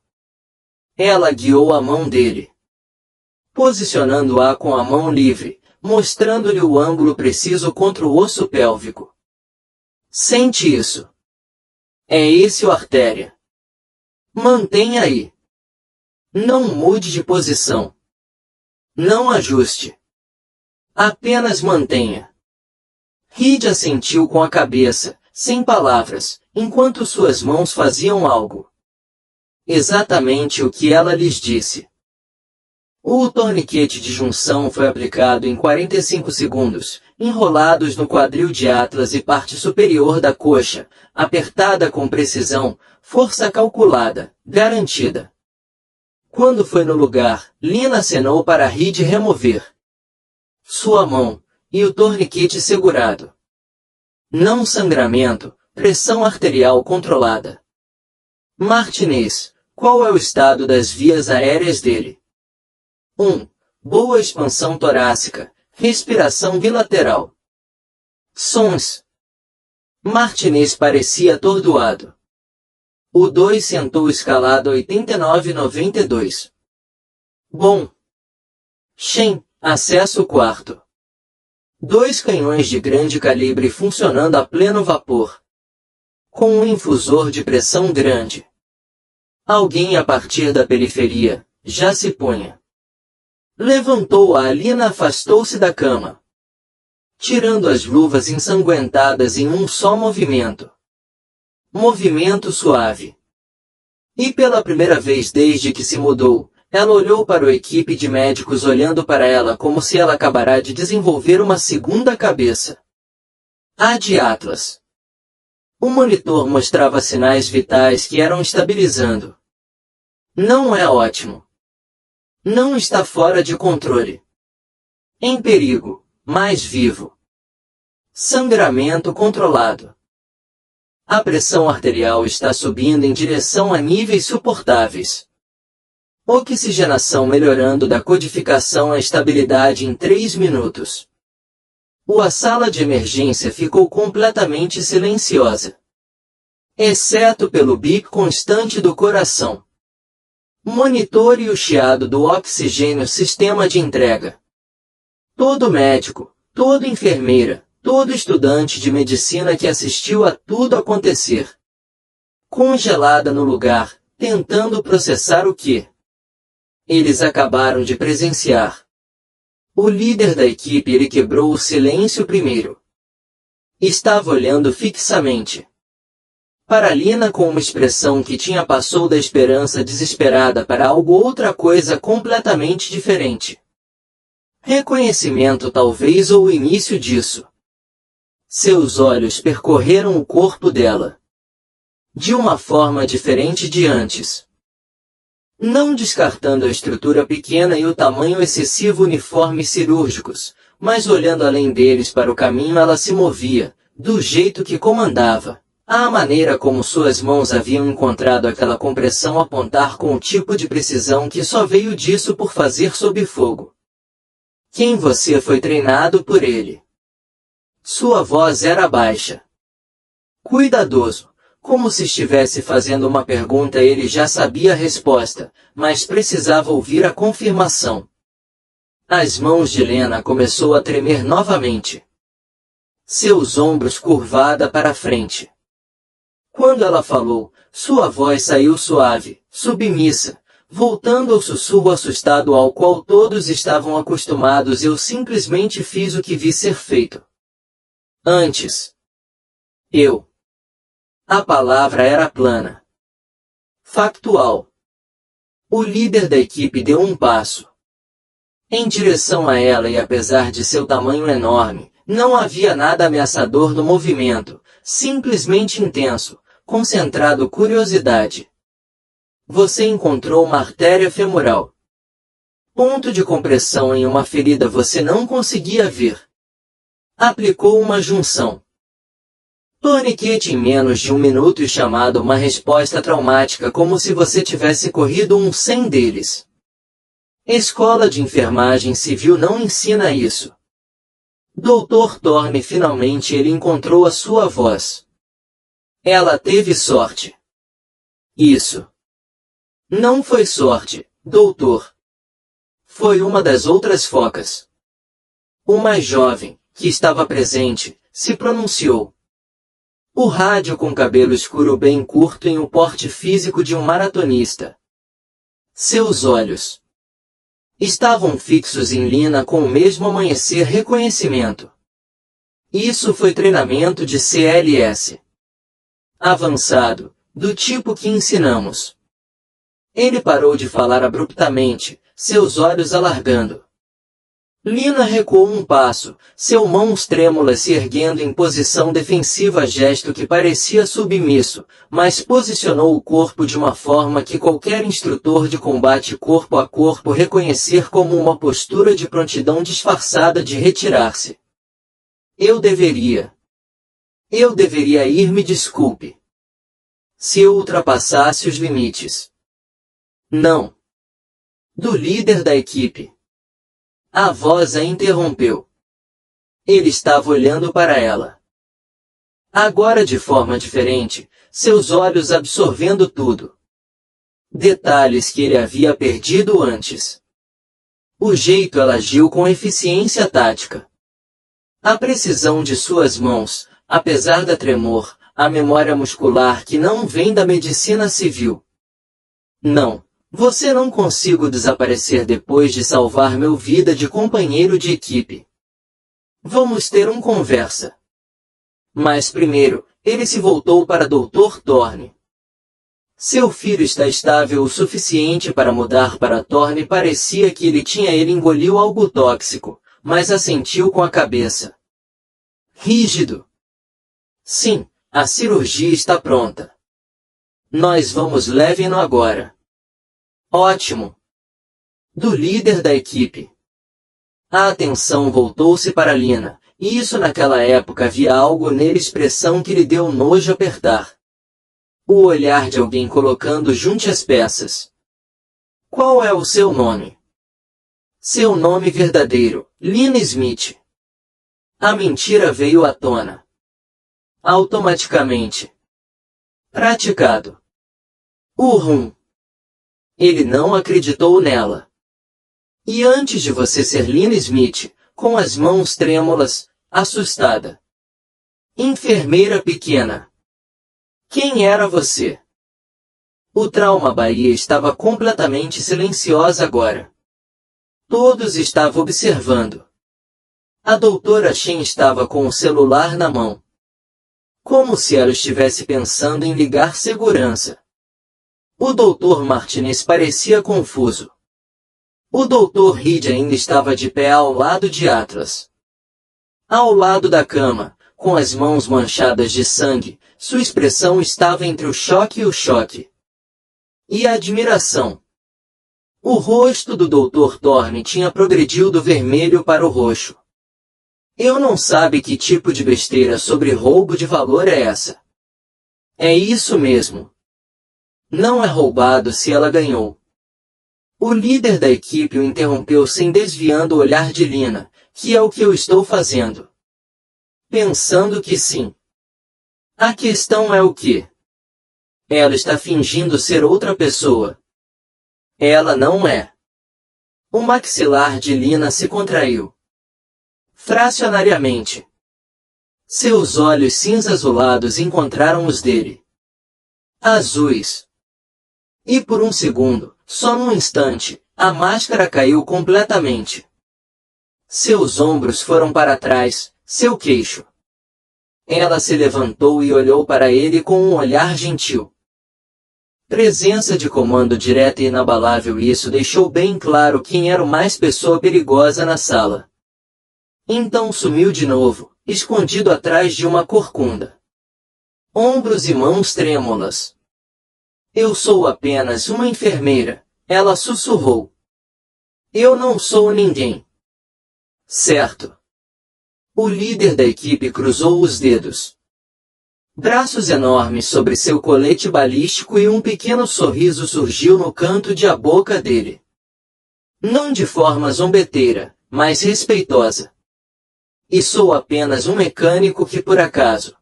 Ela guiou a mão dele, posicionando-a com a mão livre, mostrando-lhe o ângulo preciso contra o osso pélvico. Sente isso. É esse o artéria. Mantenha aí. Não mude de posição. Não ajuste. Apenas mantenha. Reed assentiu com a cabeça, sem palavras, enquanto suas mãos faziam algo. Exatamente o que ela lhes disse. O torniquete de junção foi aplicado em 45 segundos, enrolados no quadril de Atlas e parte superior da coxa, apertada com precisão, força calculada, garantida. Quando foi no lugar, Lina acenou para Reed remover sua mão, e o torniquete segurado. Não sangramento, pressão arterial controlada. Martinez, qual é o estado das vias aéreas dele? 1. Boa expansão torácica, respiração bilateral. Sons. Martinez parecia atordoado. O 2 sentou escalado a 89,92. Bom. Shen, acesso o quarto. 2 canhões de grande calibre funcionando a pleno vapor. Com um infusor de pressão grande. Alguém a partir da periferia, já se punha. Levantou-a. Lina afastou-se da cama, tirando as luvas ensanguentadas em um só movimento. Movimento suave. E pela primeira vez desde que se mudou, ela olhou para a equipe de médicos olhando para ela como se ela acabará de desenvolver uma segunda cabeça. A de Atlas. O monitor mostrava sinais vitais que eram estabilizando. Não é ótimo. Não está fora de controle. Em perigo, mas vivo. Sangramento controlado. A pressão arterial está subindo em direção a níveis suportáveis. Oxigenação melhorando da codificação à estabilidade em 3 minutos. A sala de emergência ficou completamente silenciosa, exceto pelo bip constante do coração. Monitor e o chiado do oxigênio. Sistema de entrega. Todo médico, toda enfermeira, todo estudante de medicina que assistiu a tudo acontecer. Congelada no lugar, tentando processar o que Eles acabaram de presenciar. O líder da equipe ele quebrou o silêncio primeiro. Estava olhando fixamente para Lina com uma expressão que tinha passou da esperança desesperada para algo outra coisa completamente diferente. Reconhecimento talvez ou o início disso. Seus olhos percorreram o corpo dela. De uma forma diferente de antes. Não descartando a estrutura pequena e o tamanho excessivo uniformes cirúrgicos, mas olhando além deles para o caminho ela se movia, do jeito que comandava. A maneira como suas mãos haviam encontrado aquela compressão apontar com o tipo de precisão que só veio disso por fazer sob fogo. Quem você foi treinado por ele? Sua voz era baixa. Cuidadoso, como se estivesse fazendo uma pergunta ele já sabia a resposta, mas precisava ouvir a confirmação. As mãos de Lena começou a tremer novamente. Seus ombros curvada para frente. Quando ela falou, sua voz saiu suave, submissa, voltando ao sussurro assustado ao qual todos estavam acostumados. Eu simplesmente fiz o que vi ser feito. Antes. A palavra era plana. Factual. O líder da equipe deu um passo em direção a ela e apesar de seu tamanho enorme, não havia nada ameaçador no movimento, simplesmente intenso, concentrado curiosidade. Você encontrou uma artéria femoral. Ponto de compressão em uma ferida você não conseguia ver. Aplicou uma junção. Torniquete em menos de 1 minuto e chamado uma resposta traumática como se você tivesse corrido 100 deles. Escola de enfermagem civil não ensina isso. Dr. Thorne finalmente ele encontrou a sua voz. Ela teve sorte. Isso. Não foi sorte, doutor. Foi uma das outras focas. O mais jovem, que estava presente, se pronunciou. O rádio com cabelo escuro bem curto em o porte físico de um maratonista. Seus olhos estavam fixos em Lina com o mesmo amanhecer reconhecimento. Isso foi treinamento de CLS. Avançado, do tipo que ensinamos. Ele parou de falar abruptamente, seus olhos alargando. Lina recuou um passo, seu mãos trêmulas se erguendo em posição defensiva, gesto que parecia submisso, mas posicionou o corpo de uma forma que qualquer instrutor de combate corpo a corpo reconhecer como uma postura de prontidão disfarçada de retirar-se. Eu deveria ir, me desculpe. Se eu ultrapassasse os limites. Não. Do líder da equipe. A voz a interrompeu. Ele estava olhando para ela. Agora de forma diferente, seus olhos absorvendo tudo. Detalhes que ele havia perdido antes. O jeito ela agiu com eficiência tática. A precisão de suas mãos, apesar da tremor, a memória muscular que não vem da medicina civil. Não, você não consigo desaparecer depois de salvar meu vida de companheiro de equipe. Vamos ter uma conversa. Mas primeiro, ele se voltou para Dr. Thorne. Seu filho está estável o suficiente para mudar para Thorne. Parecia que ele engoliu algo tóxico, mas assentiu com a cabeça. Rígido. Sim, a cirurgia está pronta. Nós vamos leve-no agora. Ótimo. Do líder da equipe. A atenção voltou-se para Lina, e isso naquela época havia algo nele, expressão que lhe deu nojo apertar. O olhar de alguém colocando junto as peças. Qual é o seu nome? Seu nome verdadeiro, Lina Smith. A mentira veio à tona. Automaticamente. Praticado. Ele não acreditou nela. E antes de você ser Lina Smith, com as mãos trêmulas, assustada. Enfermeira pequena. Quem era você? O Trauma Bahia estava completamente silenciosa agora. Todos estavam observando. A doutora Shen estava com o celular na mão. Como se ela estivesse pensando em ligar segurança. O Dr. Martinez parecia confuso. O Dr. Reed ainda estava de pé ao lado de Atlas. Ao lado da cama, com as mãos manchadas de sangue, sua expressão estava entre o choque e o choque. E a admiração. O rosto do Dr. Thorne tinha progredido do vermelho para o roxo. Eu não sabe que tipo de besteira sobre roubo de valor é essa. É isso mesmo. Não é roubado se ela ganhou. O líder da equipe o interrompeu sem desviando o olhar de Lina, que é o que eu estou fazendo. Pensando que sim. A questão é o quê? Ela está fingindo ser outra pessoa. Ela não é. O maxilar de Lina se contraiu. Fracionariamente. Seus olhos cinza-azulados encontraram os dele. Azuis. E por um segundo, só num instante, a máscara caiu completamente. Seus ombros foram para trás, seu queixo. Ela se levantou e olhou para ele com um olhar gentil. Presença de comando direta e inabalável, e isso deixou bem claro quem era o mais pessoa perigosa na sala. Então sumiu de novo, escondido atrás de uma corcunda. Ombros e mãos trêmulas. Eu sou apenas uma enfermeira, ela sussurrou. Eu não sou ninguém. Certo. O líder da equipe cruzou os dedos. Braços enormes sobre seu colete balístico e um pequeno sorriso surgiu no canto de a boca dele. Não de forma zombeteira, mas respeitosa. E sou apenas um mecânico que por acaso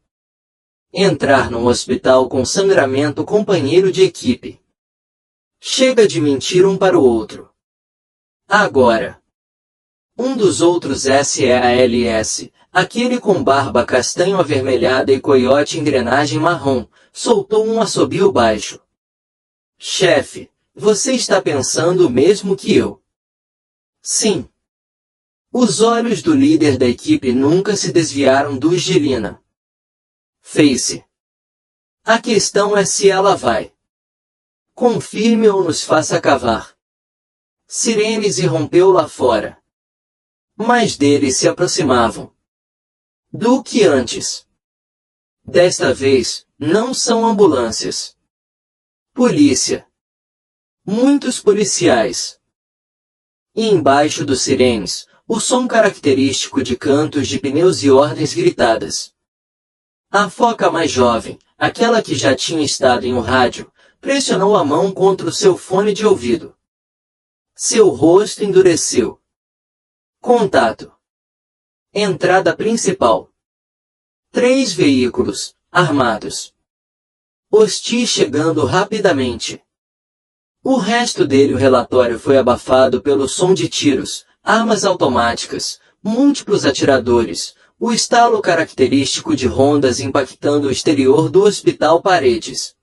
entrar num hospital com sangramento, companheiro de equipe. Chega de mentir um para o outro. Agora. Um dos outros SEALS, aquele com barba castanho avermelhada e coiote engrenagem marrom, soltou um assobio baixo. Chefe, você está pensando o mesmo que eu? Sim. Os olhos do líder da equipe nunca se desviaram dos de Lina. Face. A questão é se ela vai. Confirme ou nos faça cavar. Sirenes irrompeu lá fora. Mas deles se aproximavam. Do que antes. Desta vez, não são ambulâncias. Polícia. Muitos policiais. E embaixo dos sirenes, o som característico de cantos de pneus e ordens gritadas. A foca mais jovem, aquela que já tinha estado em um rádio, pressionou a mão contra o seu fone de ouvido. Seu rosto endureceu. Contato. Entrada principal. 3 veículos, armados. Hostis chegando rapidamente. O resto dele, o relatório foi abafado pelo som de tiros, armas automáticas, múltiplos atiradores, o estalo característico de rondas impactando o exterior do hospital paredes.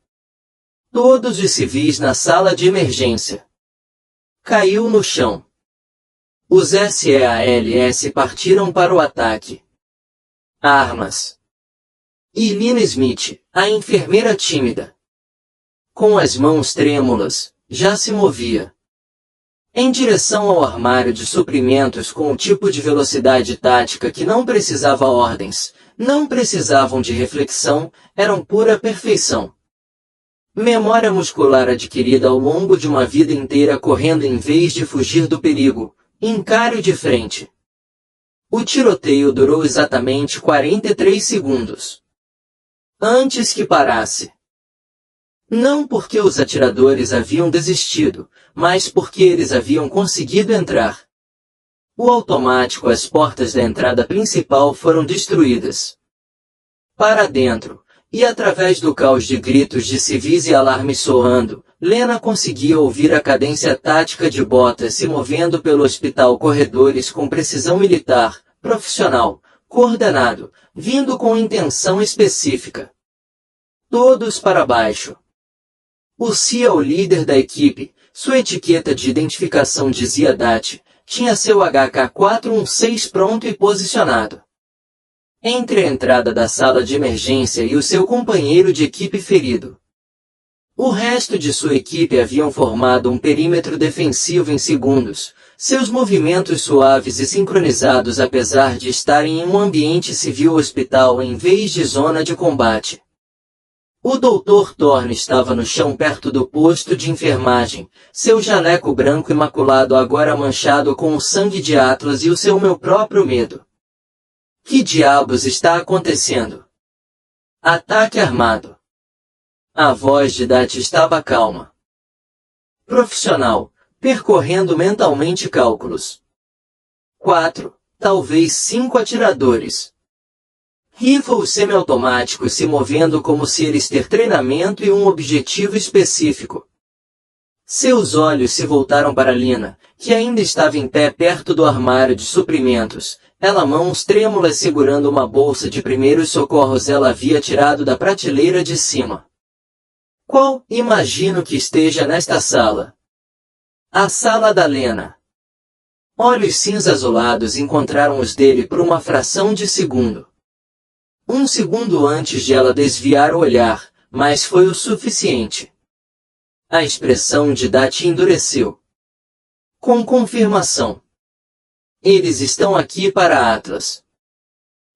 Todos os civis na sala de emergência. Caiu no chão. Os SEALS partiram para o ataque. Armas. E Lina Smith, a enfermeira tímida, com as mãos trêmulas, já se movia em direção ao armário de suprimentos com o tipo de velocidade tática que não precisava ordens, não precisavam de reflexão, eram pura perfeição. Memória muscular adquirida ao longo de uma vida inteira correndo em vez de fugir do perigo, encare de frente. O tiroteio durou exatamente 43 segundos. Antes que parasse. Não porque os atiradores haviam desistido, mas porque eles haviam conseguido entrar. O automático, as portas da entrada principal foram destruídas. Para dentro, e através do caos de gritos de civis e alarmes soando, Lena conseguia ouvir a cadência tática de botas se movendo pelo hospital, corredores com precisão militar, profissional, coordenado, vindo com intenção específica. Todos para baixo. O CIA, o líder da equipe, sua etiqueta de identificação dizia DAT, tinha seu HK-416 pronto e posicionado entre a entrada da sala de emergência e o seu companheiro de equipe ferido. O resto de sua equipe haviam formado um perímetro defensivo em segundos, seus movimentos suaves e sincronizados apesar de estarem em um ambiente civil hospital em vez de zona de combate. O Dr. Thorne estava no chão perto do posto de enfermagem, seu jaleco branco imaculado agora manchado com o sangue de Atlas e o seu meu próprio medo. Que diabos está acontecendo? Ataque armado. A voz de Dat estava calma. Profissional, percorrendo mentalmente cálculos. 4, talvez 5 atiradores. Rifles semiautomáticos se movendo como se eles ter treinamento e um objetivo específico. Seus olhos se voltaram para Lina, que ainda estava em pé perto do armário de suprimentos. Ela, mãos trêmulas segurando uma bolsa de primeiros socorros, ela havia tirado da prateleira de cima. Qual, imagino que esteja nesta sala? A sala da Lena. Olhos cinza azulados encontraram os dele por uma fração de segundo. Um segundo antes de ela desviar o olhar, mas foi o suficiente. A expressão de Dat endureceu. Com confirmação. Eles estão aqui para Atlas.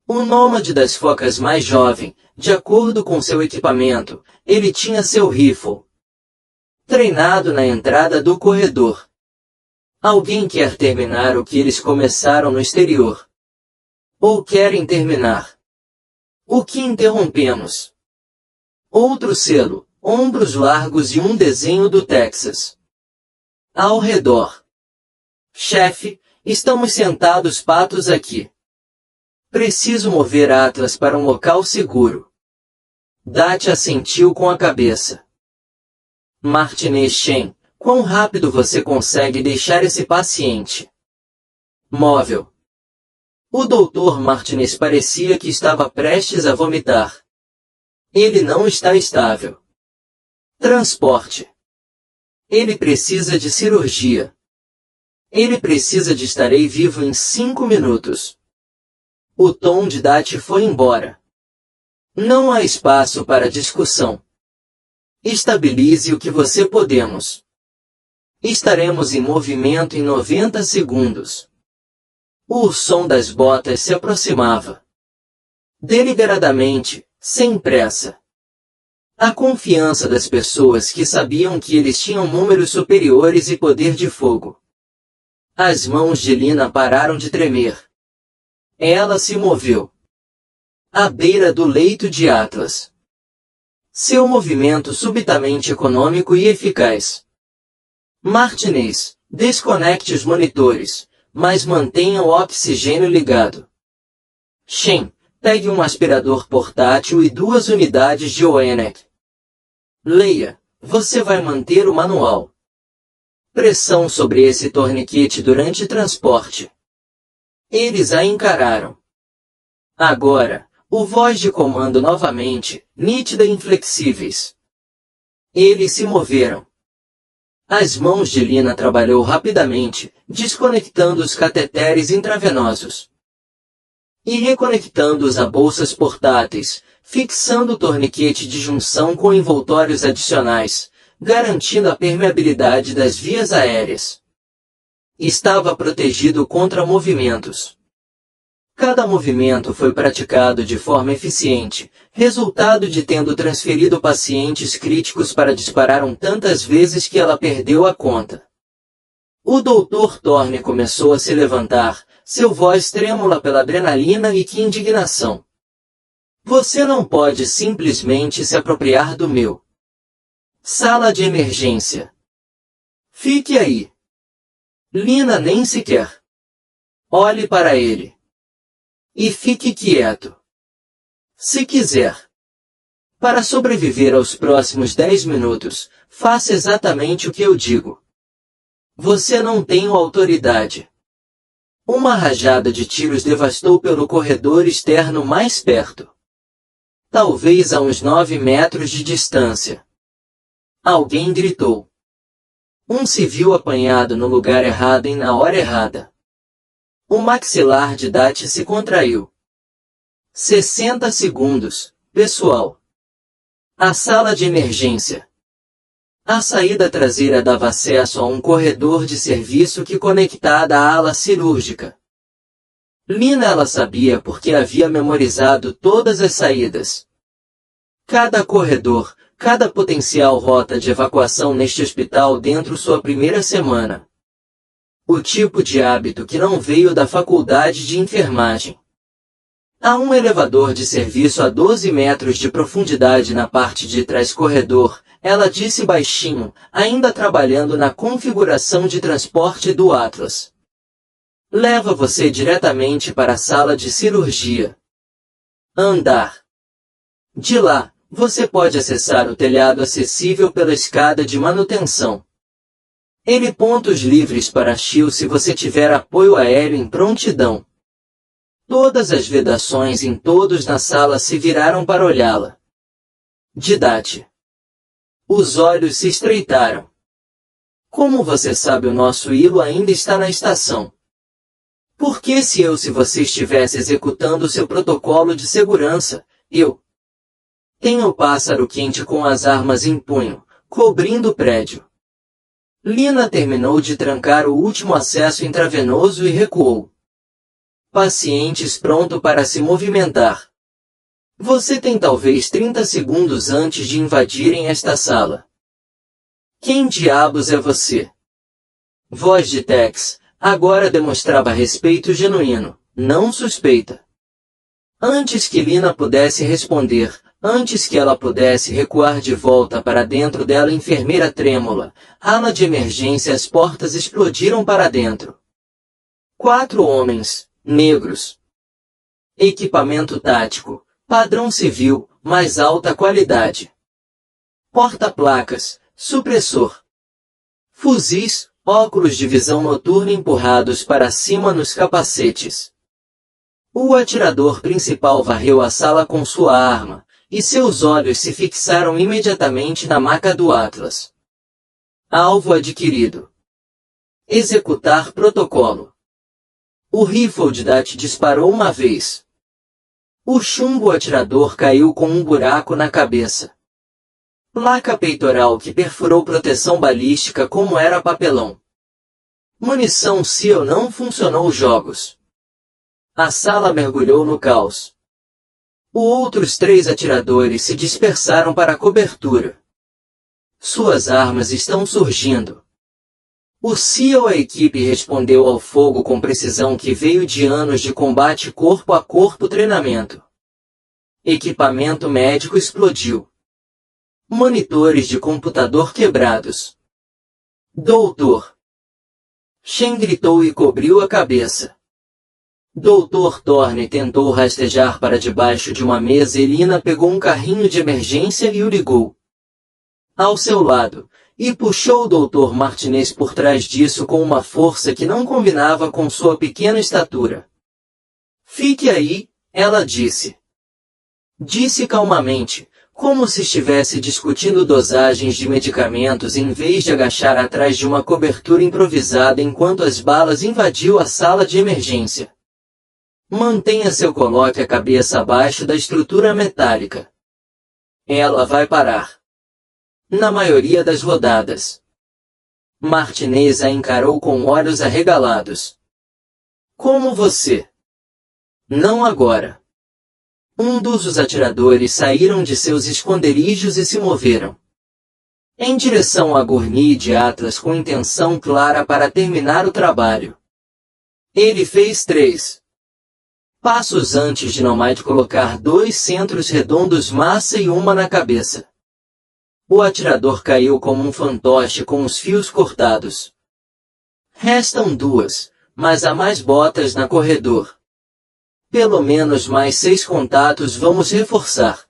O nômade das focas mais jovem, de acordo com seu equipamento, ele tinha seu rifle treinado na entrada do corredor. Alguém quer terminar o que eles começaram no exterior? Ou querem terminar o que interrompemos? Outro selo, ombros largos e um desenho do Texas ao redor. Chefe, estamos sentados patos aqui. Preciso mover Atlas para um local seguro. Dat assentiu com a cabeça. Martinez Shen, quão rápido você consegue deixar esse paciente móvel? O Dr. Martinez parecia que estava prestes a vomitar. Ele não está estável. Transporte. Ele precisa de cirurgia. Ele precisa de estarei vivo em 5 minutos. O tom de Dat foi embora. Não há espaço para discussão. Estabilize o que você podemos. Estaremos em movimento em 90 segundos. O som das botas se aproximava. Deliberadamente, sem pressa. A confiança das pessoas que sabiam que eles tinham números superiores e poder de fogo. As mãos de Lina pararam de tremer. Ela se moveu. À beira do leito de Atlas. Seu movimento subitamente econômico e eficaz. Martinez, desconecte os monitores, mas mantenha o oxigênio ligado. Shen, pegue um aspirador portátil e 2 unidades de ONEC. Leia, você vai manter o manual. Pressão sobre esse torniquete durante transporte. Eles a encararam. Agora, o voz de comando novamente, nítida e inflexíveis. Eles se moveram. As mãos de Lina trabalhou rapidamente, desconectando os cateteres intravenosos e reconectando-os a bolsas portáteis, fixando o torniquete de junção com envoltórios adicionais, garantindo a permeabilidade das vias aéreas. Estava protegido contra movimentos. Cada movimento foi praticado de forma eficiente, resultado de tendo transferido pacientes críticos para dispararam tantas vezes que ela perdeu a conta. O Dr. Thorne começou a se levantar, seu voz trêmula pela adrenalina e que indignação. Você não pode simplesmente se apropriar do meu. Sala de emergência. Fique aí. Lina nem sequer. Olhe para ele. E fique quieto. Se quiser. Para sobreviver aos próximos 10 minutos, faça exatamente o que eu digo. Você não tem autoridade. Uma rajada de tiros devastou pelo corredor externo mais perto. Talvez a uns 9 metros de distância. Alguém gritou. Um civil apanhado no lugar errado e na hora errada. O maxilar de Dati se contraiu. 60 segundos, pessoal. A sala de emergência. A saída traseira dava acesso a um corredor de serviço que conectada à ala cirúrgica. Lina ela sabia porque havia memorizado todas as saídas. Cada corredor, cada potencial rota de evacuação neste hospital dentro sua primeira semana. O tipo de hábito que não veio da faculdade de enfermagem. Há um elevador de serviço a 12 metros de profundidade na parte de trás corredor, ela disse baixinho, ainda trabalhando na configuração de transporte do Atlas. Leva você diretamente para a sala de cirurgia. Andar. De lá, você pode acessar o telhado acessível pela escada de manutenção. Ele pontos livres para Chiu se você tiver apoio aéreo em prontidão. Todas as vedações em todos na sala se viraram para olhá-la. Didate. Os olhos se estreitaram. Como você sabe, o nosso hilo ainda está na estação. Por que se você estivesse executando seu protocolo de segurança, eu tenho o pássaro quente com as armas em punho, cobrindo o prédio. Lina terminou de trancar o último acesso intravenoso e recuou. Pacientes pronto para se movimentar. Você tem talvez 30 segundos antes de invadirem esta sala. Quem diabos é você? Voz de Tex, agora demonstrava respeito genuíno, não suspeita. Antes que Lina pudesse responder, antes que ela pudesse recuar de volta para dentro dela, enfermeira trêmula, ala de emergência, as portas explodiram para dentro. 4 homens, negros. Equipamento tático, padrão civil, mais alta qualidade. Porta-placas, supressor. Fuzis, óculos de visão noturna empurrados para cima nos capacetes. O atirador principal varreu a sala com sua arma, e seus olhos se fixaram imediatamente na maca do Atlas. Alvo adquirido. Executar protocolo. O rifle de Dat disparou uma vez. O chumbo atirador caiu com um buraco na cabeça. Placa peitoral que perfurou proteção balística como era papelão. Munição SEAL não funcionou jogos. A sala mergulhou no caos. Os outros 3 atiradores se dispersaram para a cobertura. Suas armas estão surgindo. O SEAL, a equipe respondeu ao fogo com precisão que veio de anos de combate corpo a corpo treinamento. Equipamento médico explodiu. Monitores de computador quebrados. Doutor. Shen gritou e cobriu a cabeça. Dr. Thorne tentou rastejar para debaixo de uma mesa e Lina pegou um carrinho de emergência e o ligou ao seu lado, e puxou o Dr. Martinez por trás disso com uma força que não combinava com sua pequena estatura. Fique aí, ela disse. Disse calmamente, como se estivesse discutindo dosagens de medicamentos em vez de agachar atrás de uma cobertura improvisada enquanto as balas invadiam a sala de emergência. Coloque a cabeça abaixo da estrutura metálica. Ela vai parar. Na maioria das rodadas. Martinez a encarou com olhos arregalados. Como você? Não agora. Um dos atiradores saíram de seus esconderijos e se moveram em direção a Gurney de Atlas com intenção clara para terminar o trabalho. Ele fez 3 passos antes de Nomad colocar 2 centros redondos massa e uma na cabeça. O atirador caiu como um fantoche com os fios cortados. Restam 2, mas há mais botas na corredor. Pelo menos mais 6 contatos vamos reforçar.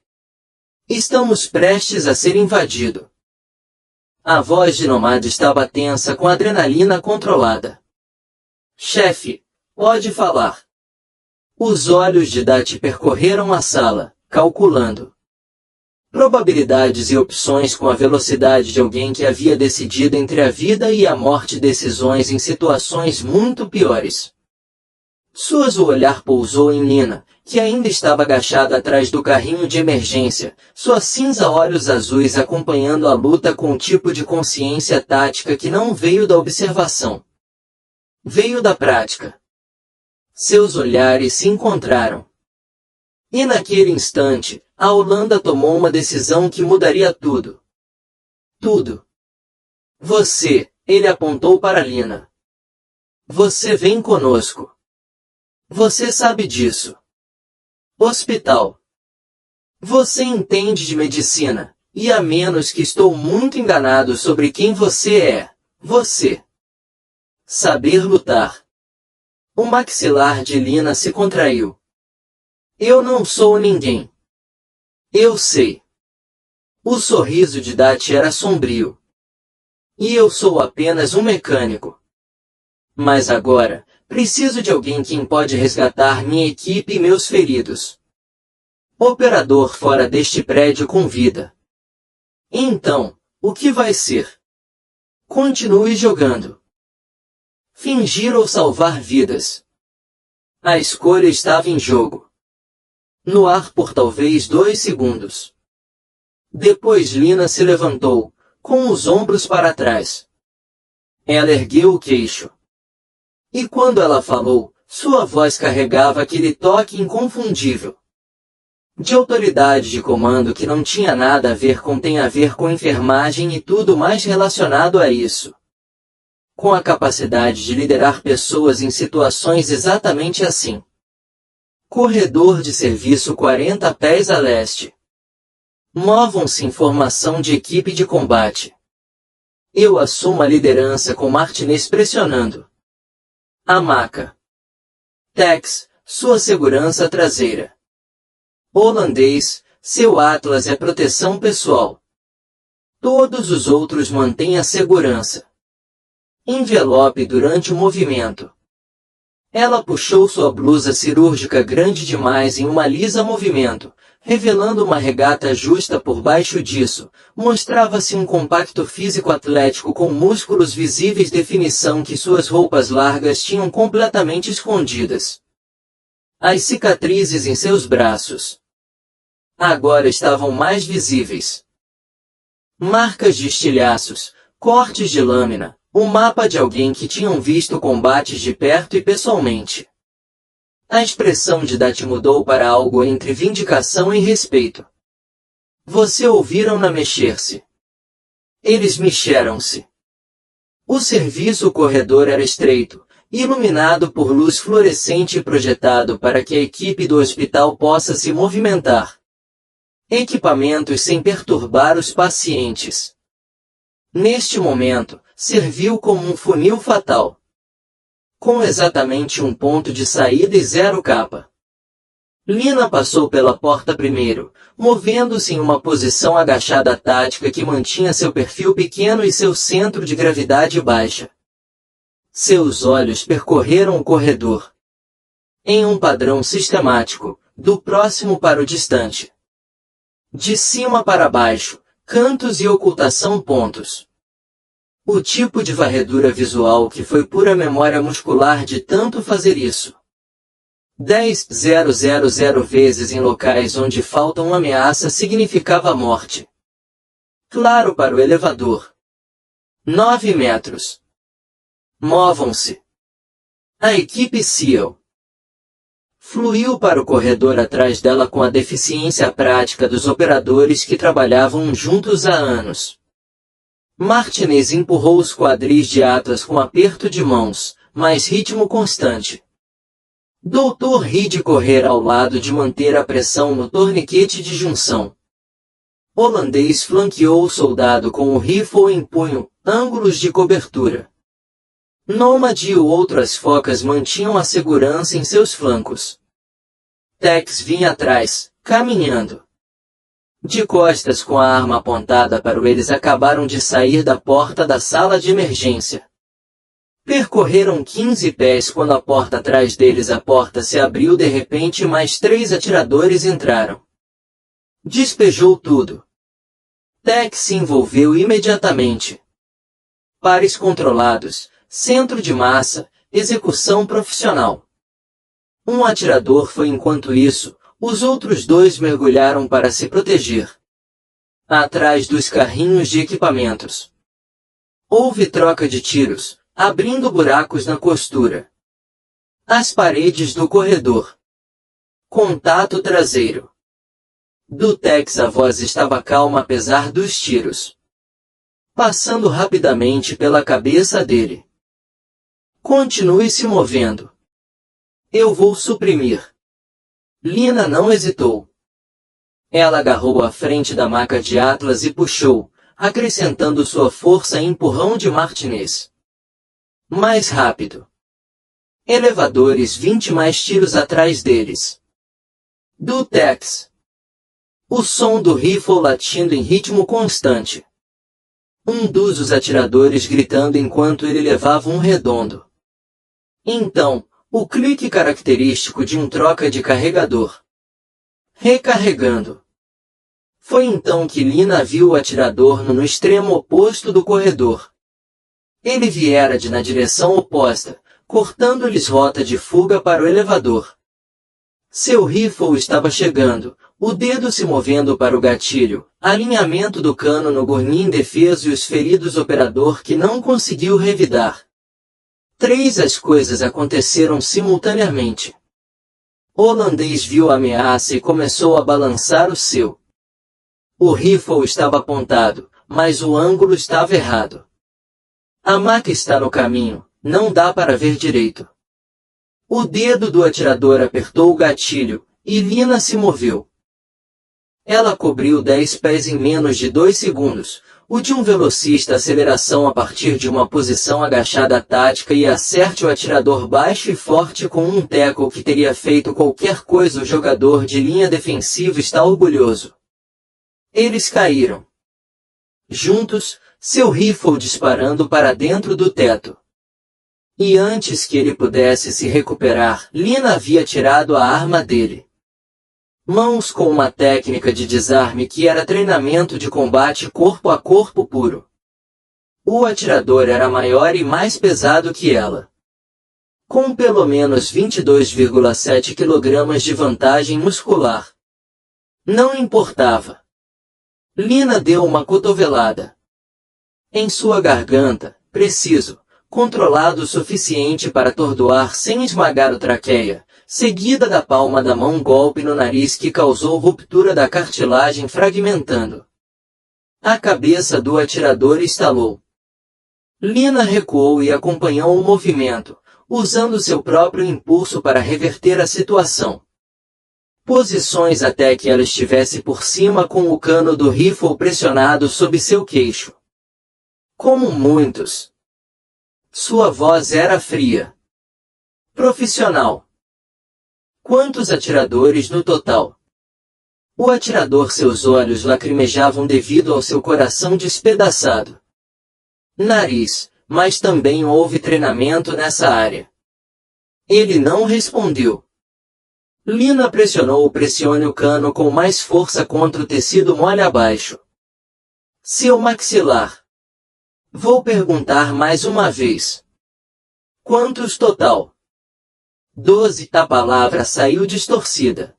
Estamos prestes a ser invadido. A voz de Nomad estava tensa com a adrenalina controlada. Chefe, pode falar. Os olhos de Dat percorreram a sala, calculando. probabilidades e opções com a velocidade de alguém que havia decidido entre a vida e a morte, decisões em situações muito piores. O olhar pousou em Lina, que ainda estava agachada atrás do carrinho de emergência, sua cinza olhos azuis acompanhando a luta com um tipo de consciência tática que não veio da observação. Veio da prática. Seus olhares se encontraram. E naquele instante, a Holanda tomou uma decisão que mudaria tudo. Tudo. Você, ele apontou para Lina. Você vem conosco. Você sabe disso. Hospital. Você entende de medicina, e a menos que estou muito enganado sobre quem você é, você. Saber lutar. O maxilar de Lina se contraiu. Eu não sou ninguém. Eu sei. O sorriso de Dati era sombrio. E eu sou apenas um mecânico. Mas agora, preciso de alguém quem pode resgatar minha equipe e meus feridos. Operador fora deste prédio com vida. Então, o que vai ser? Continue jogando. Fingir ou salvar vidas. A escolha estava em jogo. No ar por talvez 2 segundos. Depois Lina se levantou, com os ombros para trás. Ela ergueu o queixo. E quando ela falou, sua voz carregava aquele toque inconfundível. De autoridade de comando que não tinha nada a ver com enfermagem e tudo mais relacionado a isso. Com a capacidade de liderar pessoas em situações exatamente assim. Corredor de serviço 40 pés a leste. Movam-se em formação de equipe de combate. Eu assumo a liderança com Martinez pressionando. A maca. Tex, sua segurança traseira. Holandês, seu Atlas é proteção pessoal. Todos os outros mantêm a segurança. Envelope durante o movimento. Ela puxou sua blusa cirúrgica grande demais em uma lisa movimento, revelando uma regata justa por baixo disso. Mostrava-se um compacto físico atlético com músculos visíveis, definição que suas roupas largas tinham completamente escondidas. As cicatrizes em seus braços agora estavam mais visíveis. Marcas de estilhaços, cortes de lâmina, o mapa de alguém que tinham visto combates de perto e pessoalmente. A expressão de Dati mudou para algo entre vindicação e respeito. Você ouviram-na mexer-se. Eles mexeram-se. O serviço corredor era estreito, iluminado por luz fluorescente e projetado para que a equipe do hospital possa se movimentar. Equipamentos sem perturbar os pacientes. Neste momento, serviu como um funil fatal. Com exatamente um ponto de saída e 0 capa. Lina passou pela porta primeiro, movendo-se em uma posição agachada tática que mantinha seu perfil pequeno e seu centro de gravidade baixa. Seus olhos percorreram o corredor. Em um padrão sistemático, do próximo para o distante. De cima para baixo, cantos e ocultação pontos. O tipo de varredura visual que foi pura memória muscular de tanto fazer isso. 10.000 vezes em locais onde falta uma ameaça significava morte. Claro para o elevador. 9 metros. Movam-se. A equipe SEAL fluiu para o corredor atrás dela com a deficiência prática dos operadores que trabalhavam juntos há anos. Martinez empurrou os quadris de Atlas com aperto de mãos, mas ritmo constante. Doutor ri de correr ao lado de manter a pressão no torniquete de junção. Holandês flanqueou o soldado com o rifle em punho, ângulos de cobertura. Nômade e o outro as focas mantinham a segurança em seus flancos. Tex vinha atrás, caminhando. De costas com a arma apontada para eles acabaram de sair da porta da sala de emergência. Percorreram 15 pés quando a porta atrás deles se abriu de repente e mais 3 atiradores entraram. Despejou tudo. Tex se envolveu imediatamente. Pares controlados, centro de massa, execução profissional. Um atirador foi enquanto isso, os outros dois mergulharam para se proteger. Atrás dos carrinhos de equipamentos. Houve troca de tiros, abrindo buracos na costura. As paredes do corredor. Contato traseiro. Do Tex a voz estava calma apesar dos tiros. Passando rapidamente pela cabeça dele. Continue se movendo. Eu vou suprimir. Lina não hesitou. Ela agarrou a frente da maca de Atlas e puxou, acrescentando sua força em empurrão de Martinez. Mais rápido. Elevadores 20 mais tiros atrás deles. Do Tex. O som do rifle latindo em ritmo constante. Um dos atiradores gritando enquanto ele levava um redondo. Então, o clique característico de um troca de carregador. Recarregando. Foi então que Lina viu o atirador no extremo oposto do corredor. Ele viera na direção oposta, cortando-lhes rota de fuga para o elevador. Seu rifle estava chegando, o dedo se movendo para o gatilho, alinhamento do cano no gurnê indefeso e os feridos operador que não conseguiu revidar. As coisas aconteceram simultaneamente. O holandês viu a ameaça e começou a balançar o seu. O rifle estava apontado, mas o ângulo estava errado. A maca está no caminho, não dá para ver direito. O dedo do atirador apertou o gatilho, e Lina se moveu. Ela cobriu 10 pés em menos de 2 segundos, o de um velocista aceleração a partir de uma posição agachada tática e acerte o atirador baixo e forte com um tackle que teria feito qualquer coisa. O jogador de linha defensiva está orgulhoso. Eles caíram. Juntos, seu rifle disparando para dentro do teto. E antes que ele pudesse se recuperar, Lina havia tirado a arma dele. Mãos com uma técnica de desarme que era treinamento de combate corpo a corpo puro. O atirador era maior e mais pesado que ela. Com pelo menos 22,7 kg de vantagem muscular. Não importava. Lina deu uma cotovelada. Em sua garganta, preciso, controlado o suficiente para atordoar sem esmagar o traqueia, seguida da palma da mão golpe no nariz que causou ruptura da cartilagem fragmentando. A cabeça do atirador estalou. Lina recuou e acompanhou o movimento, usando seu próprio impulso para reverter a situação. Posições até que ela estivesse por cima com o cano do rifle pressionado sob seu queixo. Como muitos. Sua voz era fria. Profissional. Quantos atiradores no total? O atirador, seus olhos lacrimejavam devido ao seu coração despedaçado. Nariz, mas também houve treinamento nessa área. Ele não respondeu. Lina pressionou pressione o cano com mais força contra o tecido mole abaixo. Seu maxilar. Vou perguntar mais uma vez. Quantos total? 12. A palavra saiu distorcida.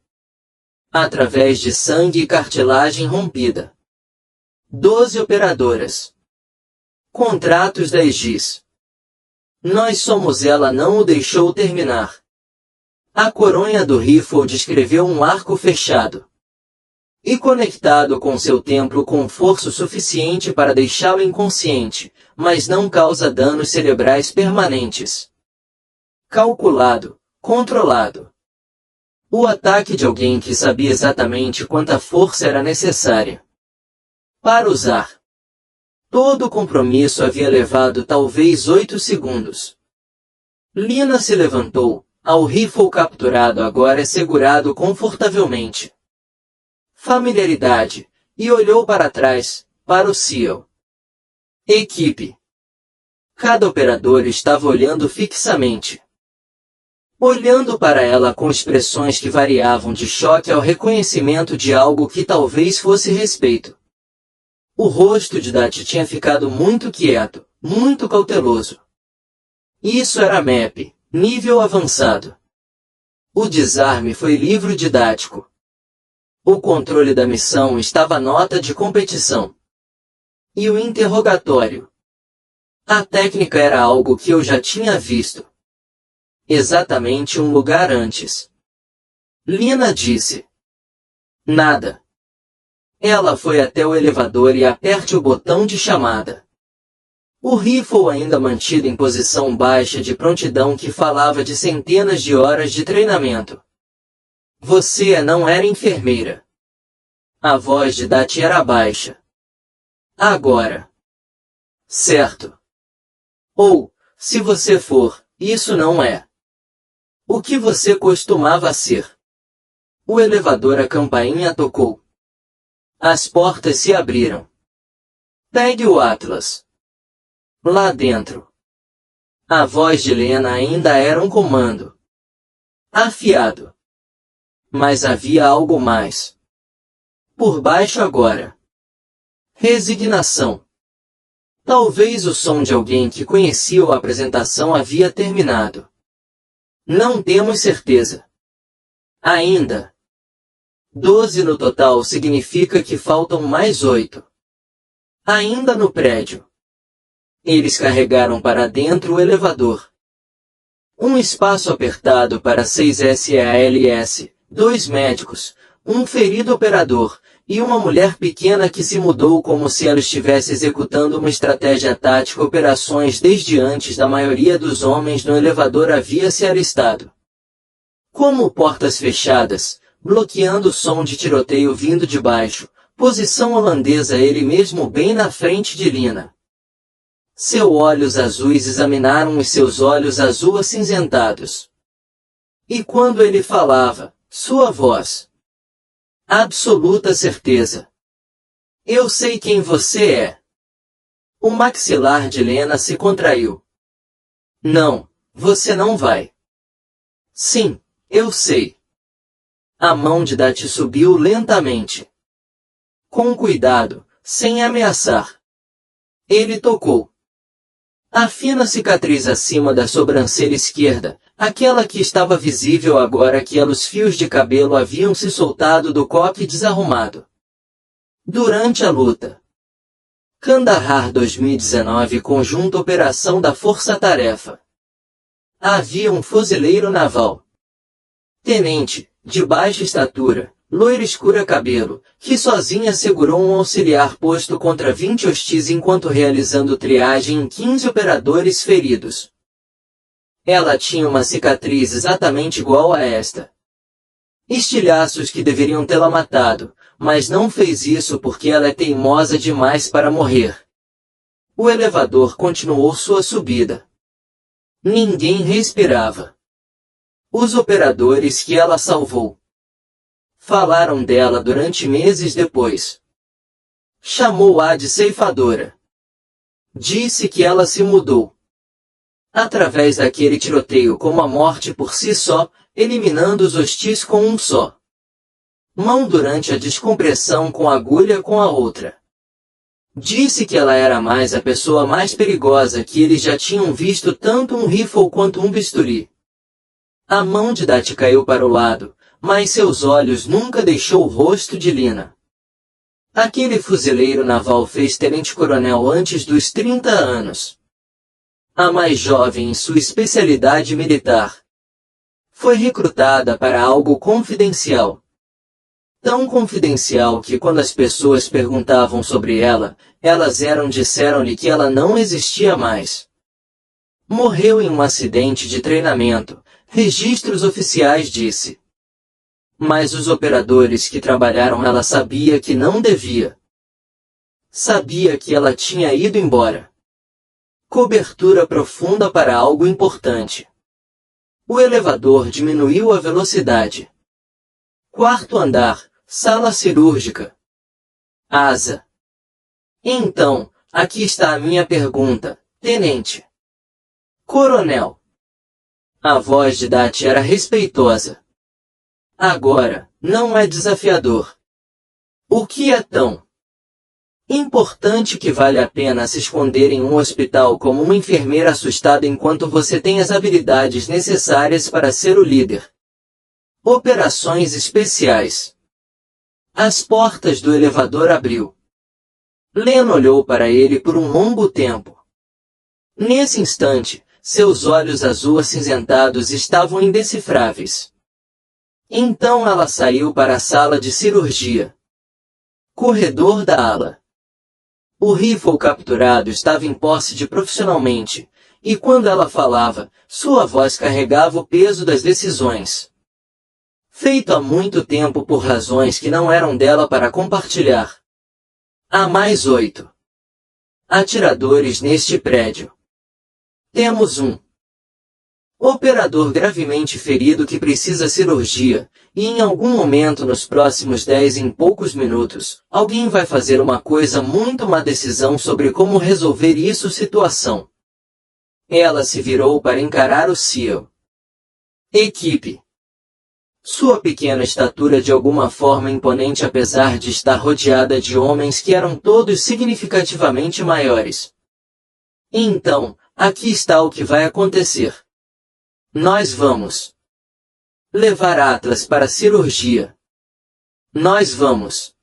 Através de sangue e cartilagem rompida. 12 operadoras. Contratos da Egis. Nós somos. Ela não o deixou terminar. A coronha do rifle descreveu um arco fechado. E conectado com seu templo com força suficiente para deixá-lo inconsciente, mas não causa danos cerebrais permanentes. Calculado, controlado. O ataque de alguém que sabia exatamente quanta força era necessária para usar. Todo o compromisso havia levado talvez 8 segundos. Lina se levantou, ao rifle capturado agora é segurado confortavelmente. Familiaridade, e olhou para trás, para o SEAL. Equipe. Cada operador estava olhando fixamente. olhando para ela com expressões que variavam de choque ao reconhecimento de algo que talvez fosse respeito. O rosto de Dati tinha ficado muito quieto, muito cauteloso. Isso era MEP, nível avançado. O desarme foi livro didático. O controle da missão estava nota de competição. E o interrogatório? A técnica era algo que eu já tinha visto. Exatamente um lugar antes. Lina disse. Nada. Ela foi até o elevador e aperte o botão de chamada. O rifle ainda mantido em posição baixa de prontidão que falava de centenas de horas de treinamento. Você não era enfermeira. A voz de Dati era baixa. Agora. Certo. Ou, se você for, isso não é. O que você costumava ser? O elevador a campainha tocou. As portas se abriram. Pegue o Atlas. Lá dentro. A voz de Lena ainda era um comando. Afiado. Mas havia algo mais. Por baixo agora. Resignação. Talvez o som de alguém que conhecia a apresentação havia terminado. Não temos certeza. Ainda. 12 no total significa que faltam mais 8. Ainda no prédio. Eles carregaram para dentro o elevador. Um espaço apertado para 6 SALS, 2 médicos, um ferido operador, e uma mulher pequena que se mudou como se ela estivesse executando uma estratégia tática operações desde antes da maioria dos homens no elevador havia se alistado. Como portas fechadas, bloqueando o som de tiroteio vindo de baixo, posição holandesa ele mesmo bem na frente de Lina. Seus olhos azuis examinaram os seus olhos azul acinzentados. E quando ele falava, sua voz. Absoluta certeza. Eu sei quem você é. O maxilar de Lena se contraiu. Não, você não vai. Sim, eu sei. A mão de Dati subiu lentamente. Com cuidado, sem ameaçar. Ele tocou. A fina cicatriz acima da sobrancelha esquerda, aquela que estava visível agora que os fios de cabelo haviam se soltado do coque desarrumado. Durante a luta. Kandahar 2019 Conjunto Operação da Força Tarefa. Havia um fuzileiro naval. Tenente, de baixa estatura, loira escura cabelo, que sozinha segurou um auxiliar posto contra 20 hostis enquanto realizando triagem em 15 operadores feridos. Ela tinha uma cicatriz exatamente igual a esta. Estilhaços que deveriam tê-la matado, mas não fez isso porque ela é teimosa demais para morrer. O elevador continuou sua subida. Ninguém respirava. Os operadores que ela salvou falaram dela durante meses depois. Chamou-a de ceifadora. Disse que ela se mudou. Através daquele tiroteio como a morte por si só, eliminando os hostis com um só. Mão durante a descompressão com a agulha com a outra. Disse que ela era a pessoa mais perigosa que eles já tinham visto tanto um rifle quanto um bisturi. A mão de Dati caiu para o lado, mas seus olhos nunca deixou o rosto de Lina. Aquele fuzileiro naval fez tenente-coronel antes dos 30 anos. A mais jovem em sua especialidade militar. Foi recrutada para algo confidencial. Tão confidencial que quando as pessoas perguntavam sobre ela, disseram-lhe que ela não existia mais. Morreu em um acidente de treinamento, registros oficiais disse. Mas os operadores que trabalharam ela sabia que não devia. Sabia que ela tinha ido embora. Cobertura profunda para algo importante. O elevador diminuiu a velocidade. Quarto andar, sala cirúrgica. Asa. Então, aqui está a minha pergunta, tenente. Coronel. A voz de Dati era respeitosa. Agora, não é desafiador. O que é tão importante que vale a pena se esconder em um hospital como uma enfermeira assustada enquanto você tem as habilidades necessárias para ser o líder? Operações especiais. As portas do elevador abriu. Len olhou para ele por um longo tempo. Nesse instante, seus olhos azul-acinzentados estavam indecifráveis. Então ela saiu para a sala de cirurgia. Corredor da ala. O rifle capturado estava em posse de profissionalmente, e quando ela falava, sua voz carregava o peso das decisões. Feito há muito tempo por razões que não eram dela para compartilhar. Há mais 8 atiradores neste prédio. Temos um operador gravemente ferido que precisa cirurgia, e em algum momento nos próximos 10 em poucos minutos, alguém vai fazer uma coisa muito má decisão sobre como resolver isso situação. Ela se virou para encarar o CEO. Equipe. Sua pequena estatura de alguma forma imponente apesar de estar rodeada de homens que eram todos significativamente maiores. Então, aqui está o que vai acontecer. Nós vamos levar Atlas para a cirurgia. Nós vamos.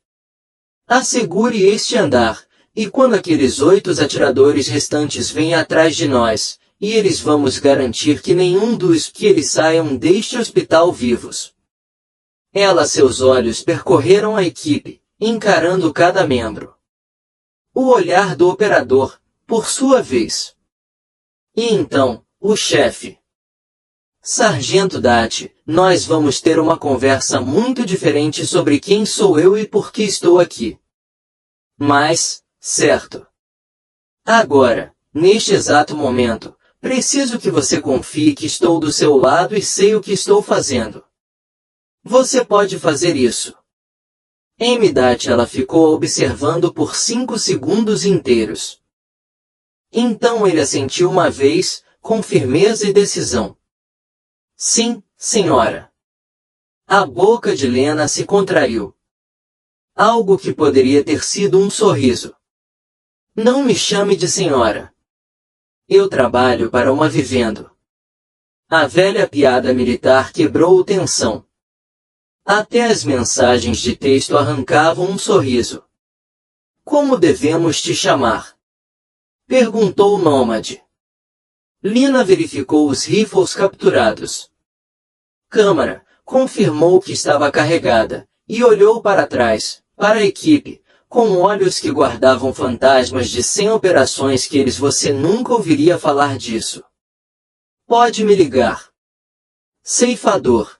Assegure este andar, e quando aqueles 8 atiradores restantes vêm atrás de nós, e eles vamos garantir que nenhum dos que eles saiam deste hospital vivos. Seus olhos percorreram a equipe, encarando cada membro. O olhar do operador, por sua vez. E então, o chefe. Sargento Dati, nós vamos ter uma conversa muito diferente sobre quem sou eu e por que estou aqui. Mas, certo. Agora, neste exato momento, preciso que você confie que estou do seu lado e sei o que estou fazendo. Você pode fazer isso. Dati ela ficou observando por 5 segundos inteiros. Então ele assentiu uma vez, com firmeza e decisão. Sim, senhora. A boca de Lena se contraiu. Algo que poderia ter sido um sorriso. Não me chame de senhora. Eu trabalho para uma vivenda. A velha piada militar quebrou tensão. Até as mensagens de texto arrancavam um sorriso. Como devemos te chamar? Perguntou o nômade. Lina verificou os rifles capturados. Câmara, confirmou que estava carregada, e olhou para trás, para a equipe, com olhos que guardavam fantasmas de 100 operações que você nunca ouviria falar disso. Pode me ligar. Ceifador.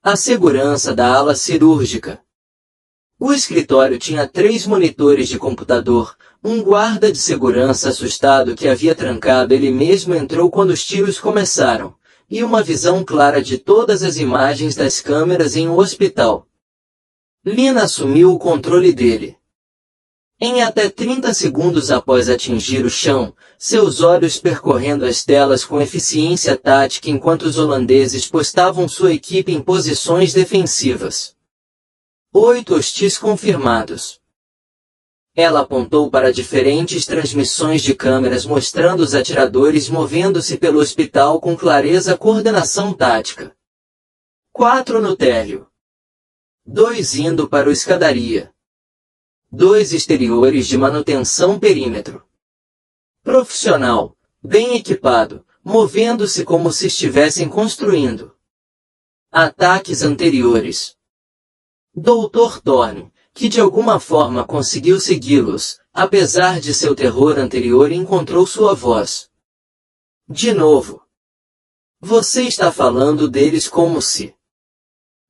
A segurança da ala cirúrgica. O escritório tinha 3 monitores de computador, um guarda de segurança assustado que havia trancado ele mesmo entrou quando os tiros começaram, e uma visão clara de todas as imagens das câmeras em um hospital. Lina assumiu o controle dele. Em até 30 segundos após atingir o chão, seus olhos percorrendo as telas com eficiência tática enquanto os holandeses postavam sua equipe em posições defensivas. 8 hostis confirmados. Ela apontou para diferentes transmissões de câmeras mostrando os atiradores movendo-se pelo hospital com clareza coordenação tática. 4 no térreo. 2 indo para o escadaria. 2 exteriores de manutenção perímetro. Profissional, bem equipado, movendo-se como se estivessem construindo. Ataques anteriores. Dr. Thorne, que de alguma forma conseguiu segui-los, apesar de seu terror anterior encontrou sua voz. De novo. Você está falando deles como se...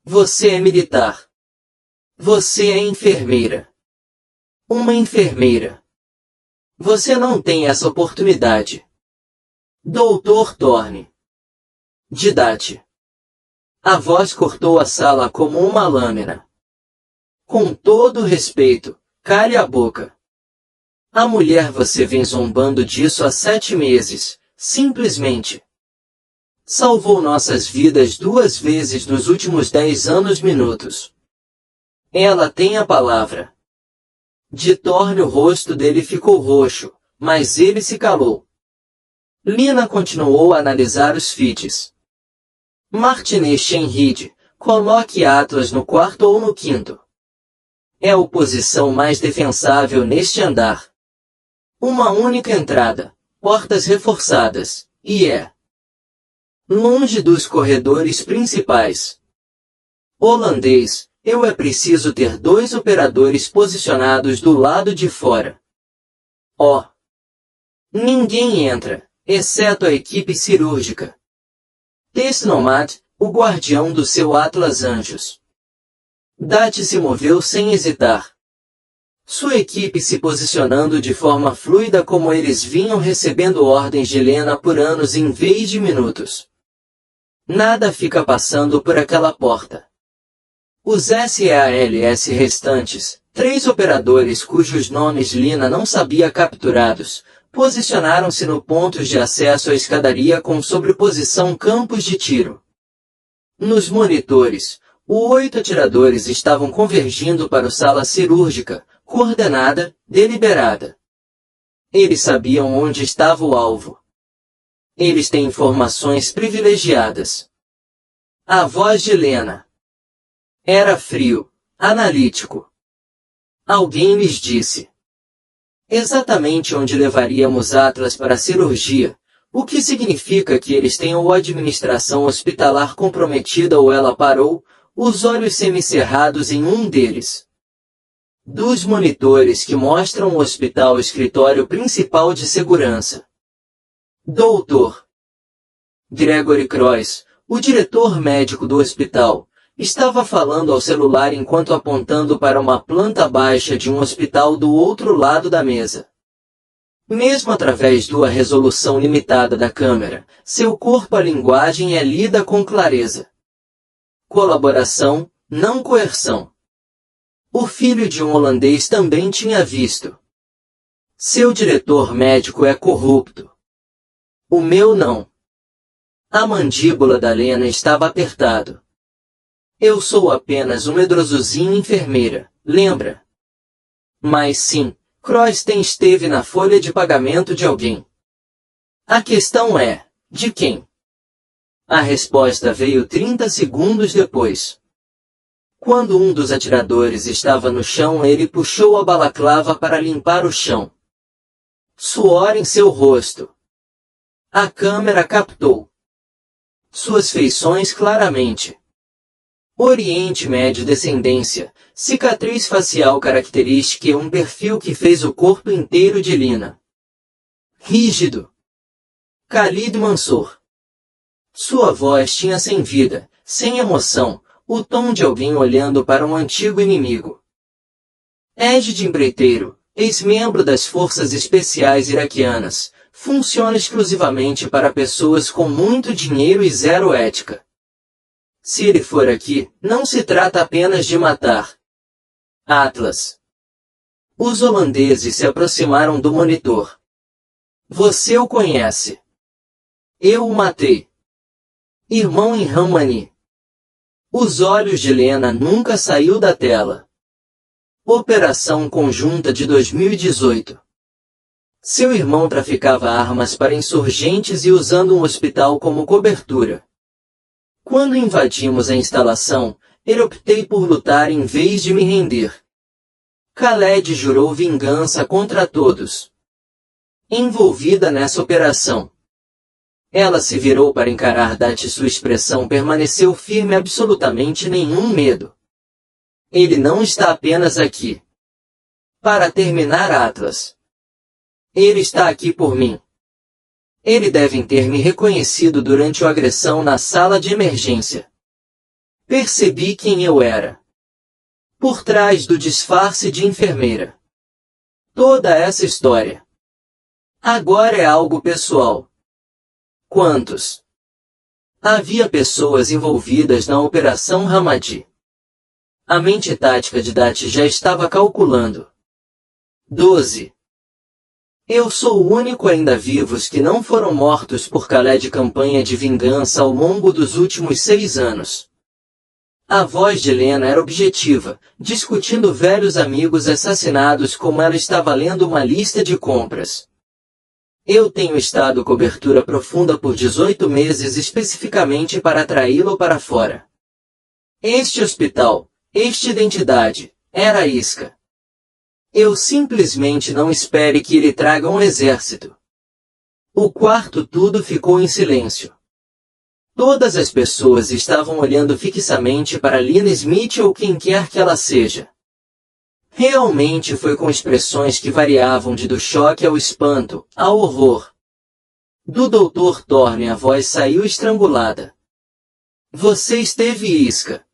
Você é militar. Você é enfermeira. Uma enfermeira. Você não tem essa oportunidade. Dr. Thorne. Didate. A voz cortou a sala como uma lâmina. Com todo respeito, cale a boca. A mulher você vem zombando disso há 7 meses, simplesmente. Salvou nossas vidas 2 vezes nos últimos 10 anos minutos. Ela tem a palavra. De Thorne o rosto dele ficou roxo, mas ele se calou. Lina continuou a analisar os feeds. Martinez Shenhid, coloque Atlas no quarto ou no quinto. É a posição mais defensável neste andar. Uma única entrada, portas reforçadas, e é longe dos corredores principais. Holandês, eu é preciso ter 2 operadores posicionados do lado de fora. Oh! Ninguém entra, exceto a equipe cirúrgica. Tesnomad, o guardião do seu Atlas Anjos. Dat se moveu sem hesitar. Sua equipe se posicionando de forma fluida como eles vinham recebendo ordens de Lena por anos em vez de minutos. Nada fica passando por aquela porta. Os SEALS restantes, 3 operadores cujos nomes Lina não sabia capturados, posicionaram-se no pontos de acesso à escadaria com sobreposição campos de tiro. Nos monitores, os 8 atiradores estavam convergindo para a sala cirúrgica, coordenada, deliberada. Eles sabiam onde estava o alvo. Eles têm informações privilegiadas. A voz de Lena era frio, analítico. Alguém lhes disse exatamente onde levaríamos Atlas para a cirurgia, o que significa que eles têm ou a administração hospitalar comprometida ou ela parou, os olhos semicerrados em um deles. Dos monitores que mostram o hospital escritório principal de segurança. Dr. Gregory Croix, o diretor médico do hospital, estava falando ao celular enquanto apontando para uma planta baixa de um hospital do outro lado da mesa. Mesmo através da resolução limitada da câmera, seu corpo a linguagem é lida com clareza. Colaboração, não coerção. O filho de um holandês também tinha visto. Seu diretor médico é corrupto. O meu não. A mandíbula da Lena estava apertado. Eu sou apenas uma medrosozinha enfermeira, lembra? Mas sim, Croisten esteve na folha de pagamento de alguém. A questão é, de quem? A resposta veio 30 segundos depois. Quando um dos atiradores estava no chão, ele puxou a balaclava para limpar o chão. Suor em seu rosto. A câmera captou suas feições claramente. Oriente Médio descendência, cicatriz facial característica e um perfil que fez o corpo inteiro de Lina. Rígido. Khalid Mansour. Sua voz tinha sem vida, sem emoção, o tom de alguém olhando para um antigo inimigo. Égide Empreiteiro, ex-membro das Forças Especiais Iraquianas, funciona exclusivamente para pessoas com muito dinheiro e zero ética. Se ele for aqui, não se trata apenas de matar. Atlas. Os holandeses se aproximaram do monitor. Você o conhece. Eu o matei. Irmão em Ramani. Os olhos de Lena nunca saiu da tela. Operação Conjunta de 2018. Seu irmão traficava armas para insurgentes e usando um hospital como cobertura. Quando invadimos a instalação, eu optei por lutar em vez de me render. Khaled jurou vingança contra todos envolvida nessa operação. Ela se virou para encarar Dat e sua expressão permaneceu firme, absolutamente nenhum medo. Ele não está apenas aqui para terminar Atlas. Ele está aqui por mim. Eles devem ter me reconhecido durante a agressão na sala de emergência. Percebi quem eu era. Por trás do disfarce de enfermeira. Toda essa história. Agora é algo pessoal. Quantos? Havia pessoas envolvidas na Operação Ramadi. A mente tática de Dat já estava calculando. 12. Eu sou o único ainda vivos que não foram mortos por Khaled campanha de vingança ao longo dos últimos 6 anos. A voz de Lena era objetiva, discutindo velhos amigos assassinados como ela estava lendo uma lista de compras. Eu tenho estado cobertura profunda por 18 meses especificamente para atraí-lo para fora. Este hospital, esta identidade, era a isca. Eu simplesmente não espere que ele traga um exército. O quarto tudo ficou em silêncio. Todas as pessoas estavam olhando fixamente para Lena Smith ou quem quer que ela seja. Realmente foi com expressões que variavam do choque ao espanto, ao horror. Do Dr. Thorne a voz saiu estrangulada. Você esteve isca.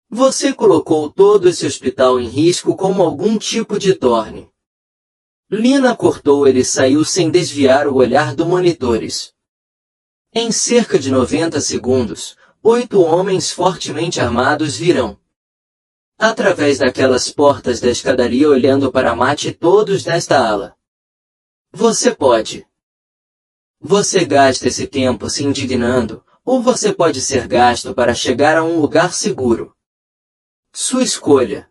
Você colocou todo esse hospital em risco como algum tipo de Thorne. Lena cortou ele e saiu sem desviar o olhar dos monitores. Em cerca de 90 segundos, 8 homens fortemente armados virão. Através daquelas portas da escadaria olhando para Matt e todos nesta ala. Você pode. Você gasta esse tempo se indignando, ou você pode ser gasto para chegar a um lugar seguro. Sua escolha.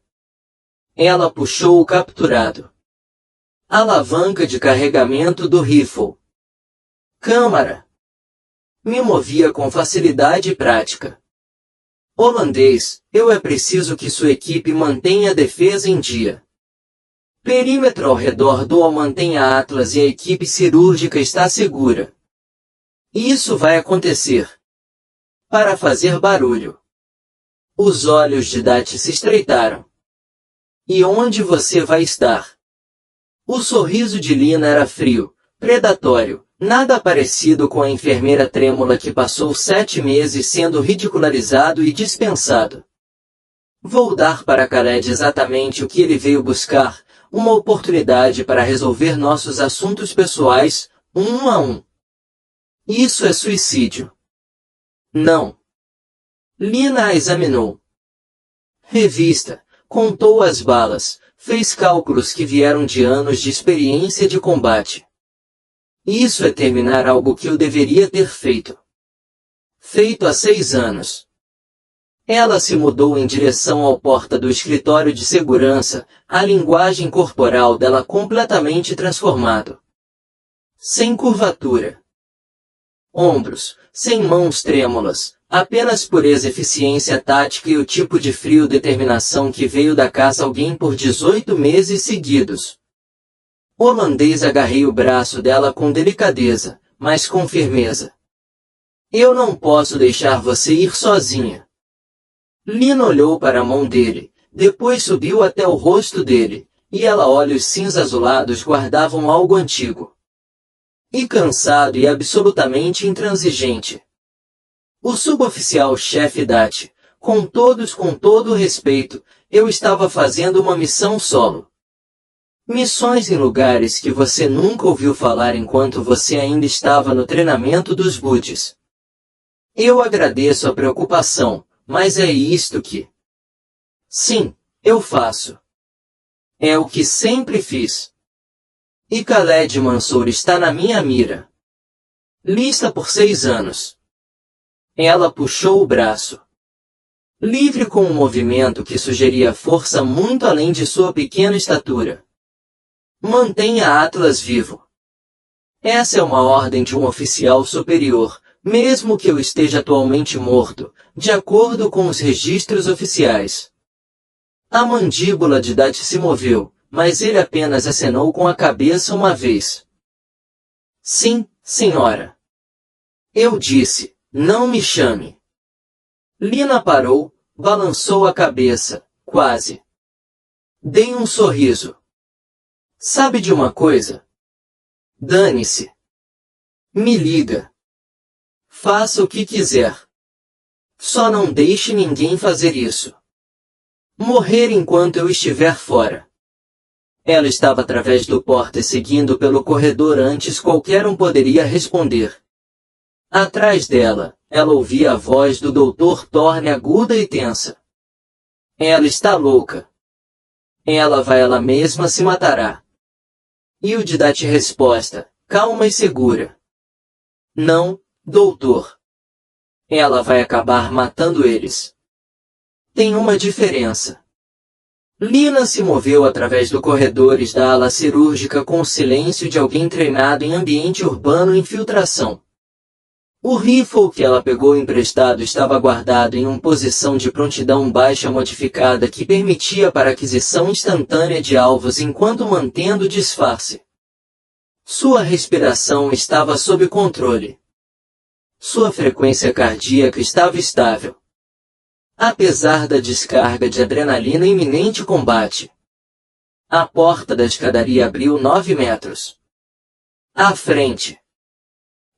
Ela puxou o capturado. Alavanca de carregamento do rifle. Câmara. Me movia com facilidade prática. Holandês, é preciso que sua equipe mantenha a defesa em dia. Perímetro ao redor do mantenha Atlas e a equipe cirúrgica está segura. Isso vai acontecer. Para fazer barulho. Os olhos de Dat se estreitaram. E onde você vai estar? O sorriso de Lena era frio, predatório, nada parecido com a enfermeira trêmula que passou 7 meses sendo ridicularizado e dispensado. Vou dar para Khaled exatamente o que ele veio buscar, uma oportunidade para resolver nossos assuntos pessoais, um a um. Isso é suicídio. Não. Lena a examinou. Revista, contou as balas, fez cálculos que vieram de anos de experiência de combate. Isso é terminar algo que eu deveria ter feito. Feito há 6 anos. Ela se mudou em direção ao porta do escritório de segurança, a linguagem corporal dela completamente transformado. Sem curvatura. Ombros, sem mãos trêmulas, apenas pureza, eficiência tática e o tipo de frio determinação que veio da caça alguém por 18 meses seguidos. Holandês agarrei o braço dela com delicadeza, mas com firmeza. Eu não posso deixar você ir sozinha. Lena olhou para a mão dele, depois subiu até o rosto dele, e ela olhos cinza-azulados guardavam algo antigo. E cansado e absolutamente intransigente. O suboficial-chefe Dat, com todo o respeito, eu estava fazendo uma missão solo. Missões em lugares que você nunca ouviu falar enquanto você ainda estava no treinamento dos Buds. Eu agradeço a preocupação, mas é isto que... Sim, eu faço. É o que sempre fiz. E Khaled Mansour está na minha mira. Lista por 6 anos. Ela puxou o braço. Livre com um movimento que sugeria força muito além de sua pequena estatura. Mantenha Atlas vivo. Essa é uma ordem de um oficial superior, mesmo que eu esteja atualmente morto, de acordo com os registros oficiais. A mandíbula de Dat se moveu, mas ele apenas acenou com a cabeça uma vez. Sim, senhora. Eu disse, não me chame. Lena parou, balançou a cabeça, quase. Dei um sorriso. Sabe de uma coisa? Dane-se. Me liga. Faça o que quiser. Só não deixe ninguém fazer isso. Morrer enquanto eu estiver fora. Ela estava através do porta seguindo pelo corredor antes qualquer um poderia responder. Atrás dela, ela ouvia a voz do Dr. Thorne aguda e tensa. Ela está louca. Ela mesma se matará. Hilde dá-te resposta, calma e segura. Não, doutor. Ela vai acabar matando eles. Tem uma diferença. Lina se moveu através dos corredores da ala cirúrgica com o silêncio de alguém treinado em ambiente urbano e infiltração. O rifle que ela pegou emprestado estava guardado em uma posição de prontidão baixa modificada que permitia para aquisição instantânea de alvos enquanto mantendo o disfarce. Sua respiração estava sob controle. Sua frequência cardíaca estava estável. Apesar da descarga de adrenalina em iminente combate. A porta da escadaria abriu 9 metros. À frente.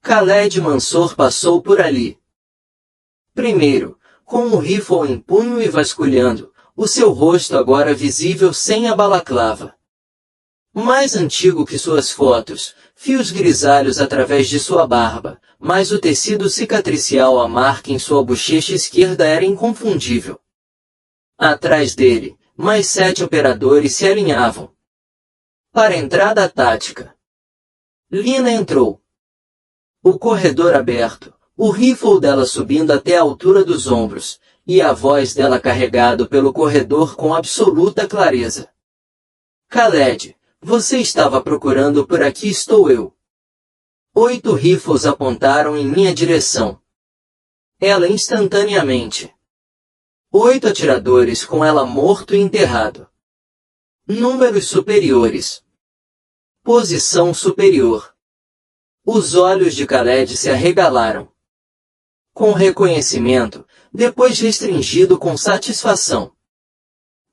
Khaled Mansour passou por ali. Primeiro, com o rifle em punho e vasculhando, o seu rosto agora visível sem a balaclava. Mais antigo que suas fotos, fios grisalhos através de sua barba, mas o tecido cicatricial à marca em sua bochecha esquerda era inconfundível. Atrás dele, mais 7 operadores se alinhavam. Para a entrada tática. Lina entrou. O corredor aberto, o rifle dela subindo até a altura dos ombros, e a voz dela carregado pelo corredor com absoluta clareza. Khaled, você estava procurando por aqui, estou eu. 8 rifles apontaram em minha direção. Ela instantaneamente. 8 atiradores com ela morto e enterrado. Números superiores. Posição superior. Os olhos de Khaled se arregalaram. Com reconhecimento, depois restringido com satisfação.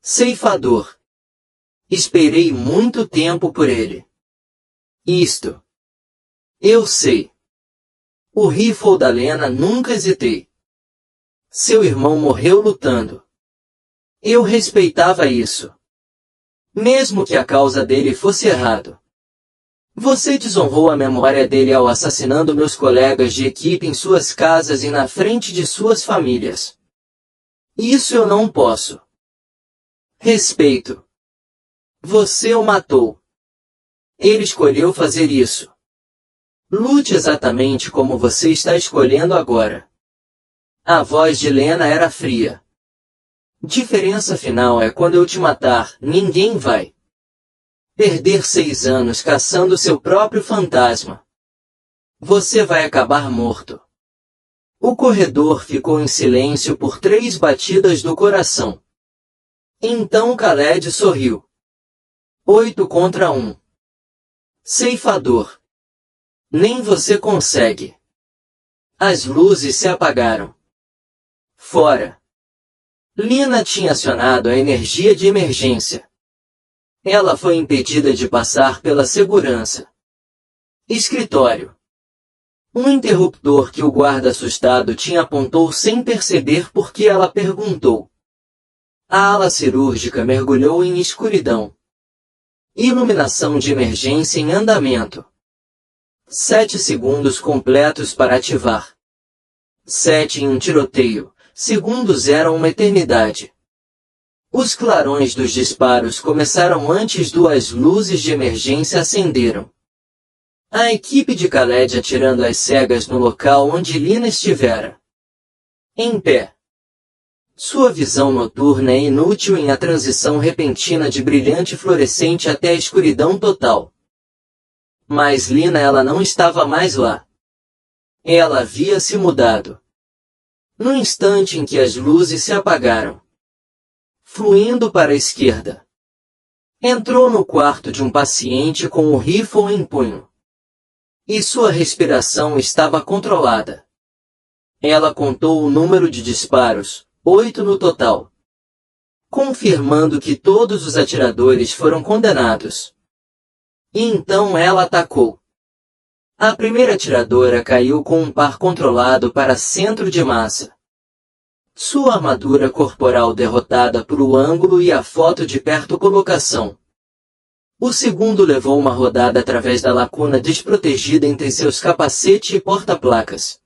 Ceifador. Esperei muito tempo por ele. Isto. Eu sei. O rifle da Lena nunca hesitei. Seu irmão morreu lutando. Eu respeitava isso. Mesmo que a causa dele fosse errado. Você desonrou a memória dele ao assassinando meus colegas de equipe em suas casas e na frente de suas famílias. Isso eu não posso. Respeito. Você o matou. Ele escolheu fazer isso. Lute exatamente como você está escolhendo agora. A voz de Lena era fria. Diferença final é quando eu te matar, ninguém vai perder 6 anos caçando seu próprio fantasma. Você vai acabar morto. O corredor ficou em silêncio por 3 batidas do coração. Então Khaled sorriu. 8 contra 1. Ceifador. Nem você consegue. As luzes se apagaram. Fora. Lina tinha acionado a energia de emergência. Ela foi impedida de passar pela segurança. Escritório. Um interruptor que o guarda assustado tinha apontou sem perceber porque ela perguntou. A ala cirúrgica mergulhou em escuridão. Iluminação de emergência em andamento. 7 segundos completos para ativar. 7 em um tiroteio. Segundos eram uma eternidade. Os clarões dos disparos começaram antes as luzes de emergência acenderam. A equipe de Khaled atirando às cegas no local onde Lina estivera. Em pé. Sua visão noturna é inútil em a transição repentina de brilhante fluorescente até a escuridão total. Mas Lina ela não estava mais lá. Ela havia se mudado. No instante em que as luzes se apagaram. Fluindo para a esquerda. Entrou no quarto de um paciente com o rifle em punho. E sua respiração estava controlada. Ela contou o número de disparos, 8 no total. Confirmando que todos os atiradores foram condenados. E então ela atacou. A primeira atiradora caiu com um par controlado para centro de massa. Sua armadura corporal derrotada por o ângulo e a foto de perto colocação. O segundo levou uma rodada através da lacuna desprotegida entre seus capacete e porta-placas.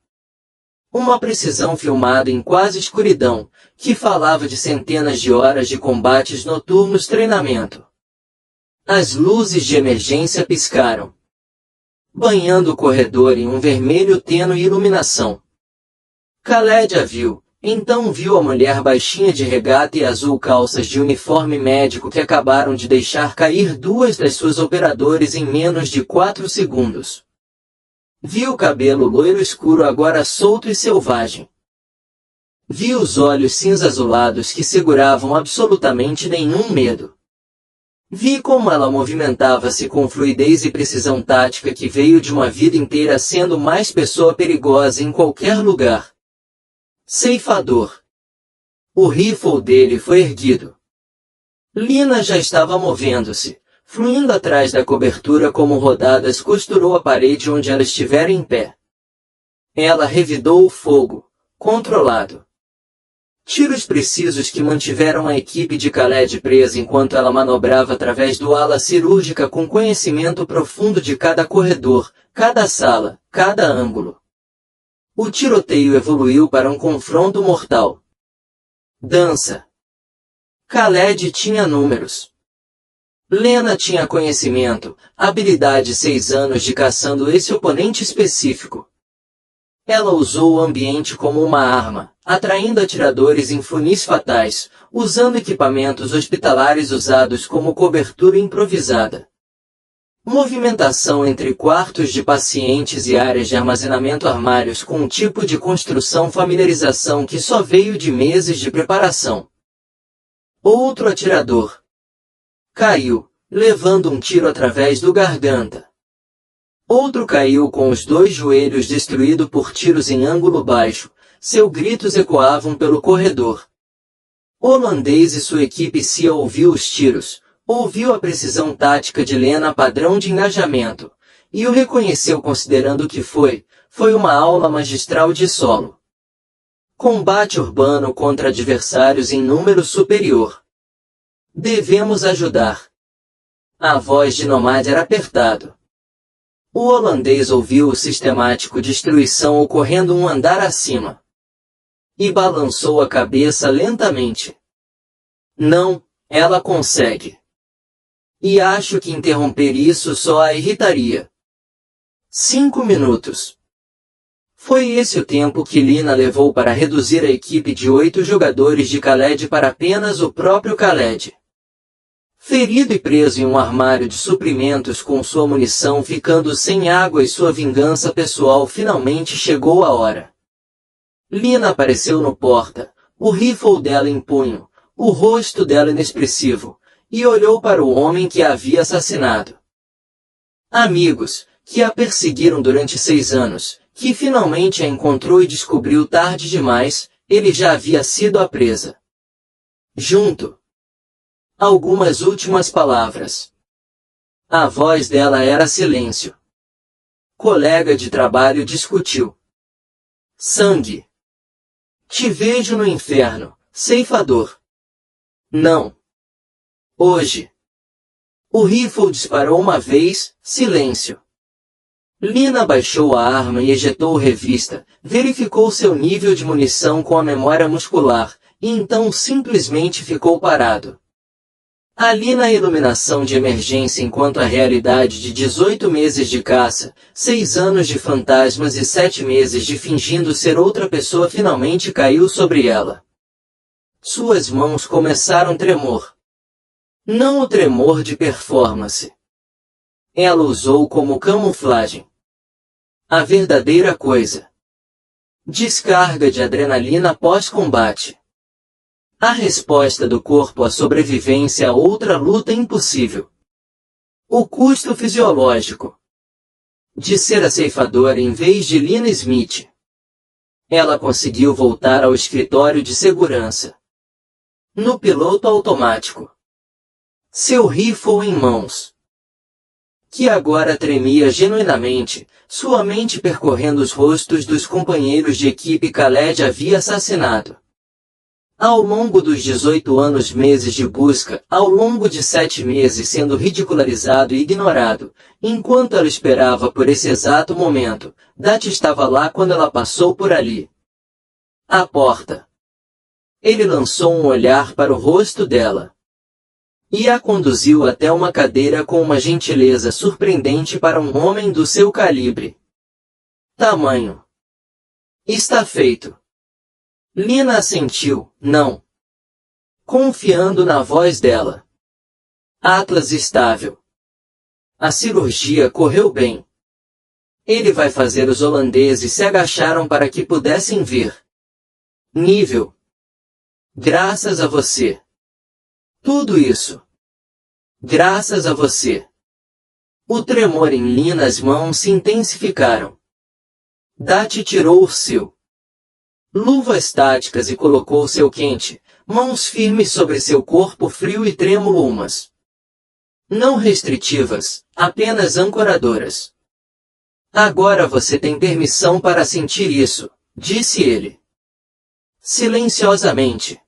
Uma precisão filmada em quase escuridão, que falava de centenas de horas de combates noturnos treinamento. As luzes de emergência piscaram, banhando o corredor em um vermelho tênue iluminação. Khaled a viu, então viu a mulher baixinha de regata e azul calças de uniforme médico que acabaram de deixar cair duas das suas operadoras em menos de 4 segundos. Viu o cabelo loiro escuro agora solto e selvagem. Viu os olhos cinza-azulados que seguravam absolutamente nenhum medo. Vi como ela movimentava-se com fluidez e precisão tática que veio de uma vida inteira sendo mais pessoa perigosa em qualquer lugar. Ceifador. O rifle dele foi erguido. Lina já estava movendo-se, fluindo atrás da cobertura como rodadas costurou a parede onde ela estivera em pé. Ela revidou o fogo, controlado. Tiros precisos que mantiveram a equipe de Khaled presa enquanto ela manobrava através do ala cirúrgica com conhecimento profundo de cada corredor, cada sala, cada ângulo. O tiroteio evoluiu para um confronto mortal. Dança. Khaled tinha números. Lena tinha conhecimento, habilidade e 6 anos de caçando esse oponente específico. Ela usou o ambiente como uma arma, atraindo atiradores em funis fatais, usando equipamentos hospitalares usados como cobertura improvisada. Movimentação entre quartos de pacientes e áreas de armazenamento armários com um tipo de construção familiarização que só veio de meses de preparação. Outro atirador caiu, levando um tiro através do garganta. Outro caiu com os 2 joelhos destruído por tiros em ângulo baixo, seus gritos ecoavam pelo corredor. O holandês e sua equipe se ouviu os tiros, ouviu a precisão tática de Lena padrão de engajamento, e o reconheceu considerando que foi uma aula magistral de solo. Combate urbano contra adversários em número superior. Devemos ajudar. A voz de Nomad era apertado. O holandês ouviu o sistemático destruição ocorrendo um andar acima. E balançou a cabeça lentamente. Não, ela consegue. E acho que interromper isso só a irritaria. 5 minutos. Foi esse o tempo que Lina levou para reduzir a equipe de 8 jogadores de Khaled para apenas o próprio Khaled. Ferido e preso em um armário de suprimentos com sua munição ficando sem água e sua vingança pessoal finalmente chegou a hora. Lina apareceu no porta, o rifle dela em punho, o rosto dela inexpressivo, e olhou para o homem que a havia assassinado. Amigos, que a perseguiram durante 6 anos, que finalmente a encontrou e descobriu tarde demais, ele já havia sido a presa. Junto. Algumas últimas palavras. A voz dela era silêncio. Colega de trabalho discutiu. Sangue. Te vejo no inferno, ceifador. Não. Hoje. O rifle disparou uma vez, silêncio. Lina baixou a arma e ejetou revista, verificou seu nível de munição com a memória muscular, e então simplesmente ficou parado. Ali na iluminação de emergência enquanto a realidade de 18 meses de caça, 6 anos de fantasmas e 7 meses de fingindo ser outra pessoa finalmente caiu sobre ela. Suas mãos começaram a tremor. Não o tremor de performance. Ela usou como camuflagem. A verdadeira coisa. Descarga de adrenalina pós-combate. A resposta do corpo à sobrevivência a outra luta impossível. O custo fisiológico. De ser a ceifadora em vez de Lina Smith. Ela conseguiu voltar ao escritório de segurança. No piloto automático. Seu rifle em mãos. Que agora tremia genuinamente, sua mente percorrendo os rostos dos companheiros de equipe Khaled havia assassinado. Ao longo dos 18 anos meses de busca, ao longo de 7 meses sendo ridicularizado e ignorado, enquanto ela esperava por esse exato momento, Dati estava lá quando ela passou por ali. A porta. Ele lançou um olhar para o rosto dela. e a conduziu até uma cadeira com uma gentileza surpreendente para um homem do seu calibre. Tamanho. Está feito. Lina assentiu, não. Confiando na voz dela. Atlas estável. A cirurgia correu bem. Ele vai fazer. Os holandeses se agacharam para que pudessem ver. Nível. Graças a você. Tudo isso. Graças a você. O tremor em Linas mãos se intensificaram. Dati tirou o seu luvas táticas e colocou seu quente, mãos firmes sobre seu corpo frio e trêmulo, umas não restritivas, apenas ancoradoras. Agora você tem permissão para sentir isso, disse ele. Silenciosamente.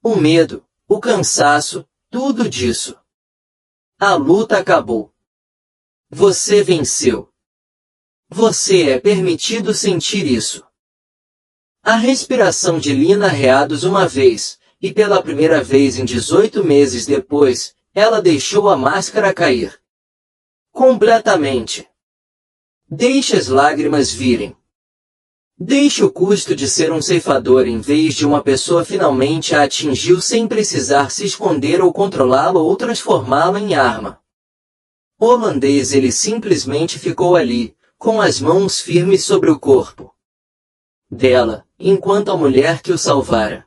O medo, o cansaço, tudo disso. A luta acabou. Você venceu. Você é permitido sentir isso. A respiração de Lina reados uma vez, e pela primeira vez em 18 meses depois, ela deixou a máscara cair. Completamente. Deixe as lágrimas virem. Deixe o custo de ser um ceifador em vez de uma pessoa finalmente a atingiu sem precisar se esconder ou controlá-lo ou transformá-lo em arma. Holandês, ele simplesmente ficou ali, com as mãos firmes sobre o corpo dela, enquanto a mulher que o salvara.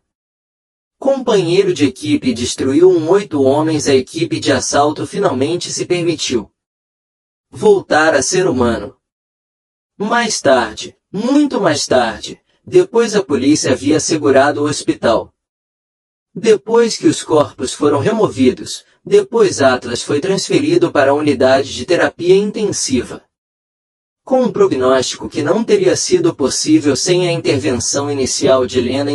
Companheiro de equipe destruiu 8 homens. A equipe de assalto finalmente se permitiu voltar a ser humano. Mais tarde, muito mais tarde, depois a polícia havia assegurado o hospital. Depois que os corpos foram removidos, depois Atlas foi transferido para a unidade de terapia intensiva. Com um prognóstico que não teria sido possível sem a intervenção inicial de Lena.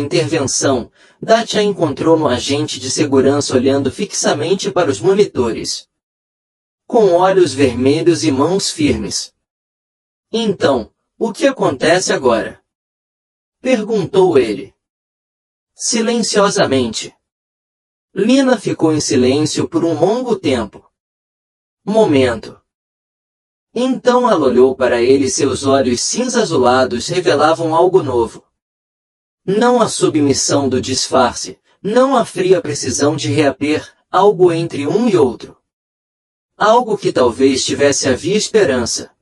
Dati a encontrou no agente de segurança olhando fixamente para os monitores, com olhos vermelhos e mãos firmes. Então, o que acontece agora? Perguntou ele. Silenciosamente. Lina ficou em silêncio por um longo tempo. Momento. Então ela olhou para ele e seus olhos cinza-azulados revelavam algo novo. Não a submissão do disfarce, não a fria precisão de reaper, algo entre um e outro. Algo que talvez havia esperança.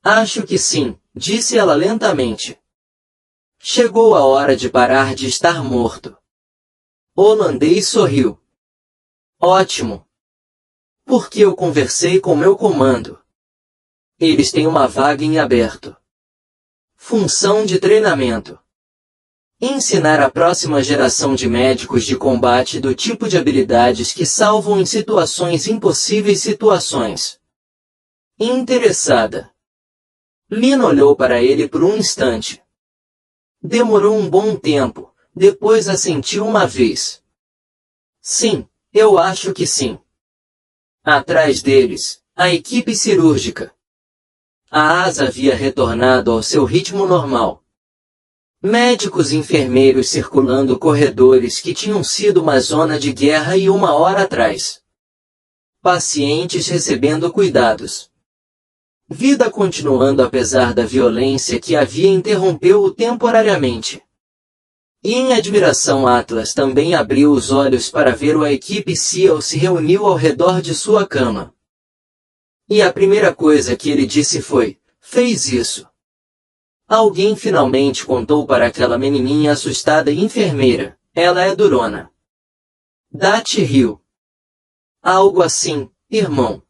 Acho que sim, disse ela lentamente. Chegou a hora de parar de estar morto. O holandês sorriu. Ótimo. Porque eu conversei com meu comando. Eles têm uma vaga em aberto. Função de treinamento. Ensinar a próxima geração de médicos de combate do tipo de habilidades que salvam em situações impossíveis. Interessada. Lina olhou para ele por um instante. Demorou um bom tempo, depois assentiu uma vez. Sim, eu acho que sim. Atrás deles, a equipe cirúrgica. A asa havia retornado ao seu ritmo normal. Médicos e enfermeiros circulando corredores que tinham sido uma zona de guerra e 1 hora atrás. Pacientes recebendo cuidados. Vida continuando apesar da violência que havia interrompeu-o temporariamente. E em admiração Atlas também abriu os olhos para ver a equipe SEAL se reuniu ao redor de sua cama. E a primeira coisa que ele disse foi, fez isso. Alguém finalmente contou para aquela menininha assustada e enfermeira, ela é durona. Dati riu. Algo assim, irmão.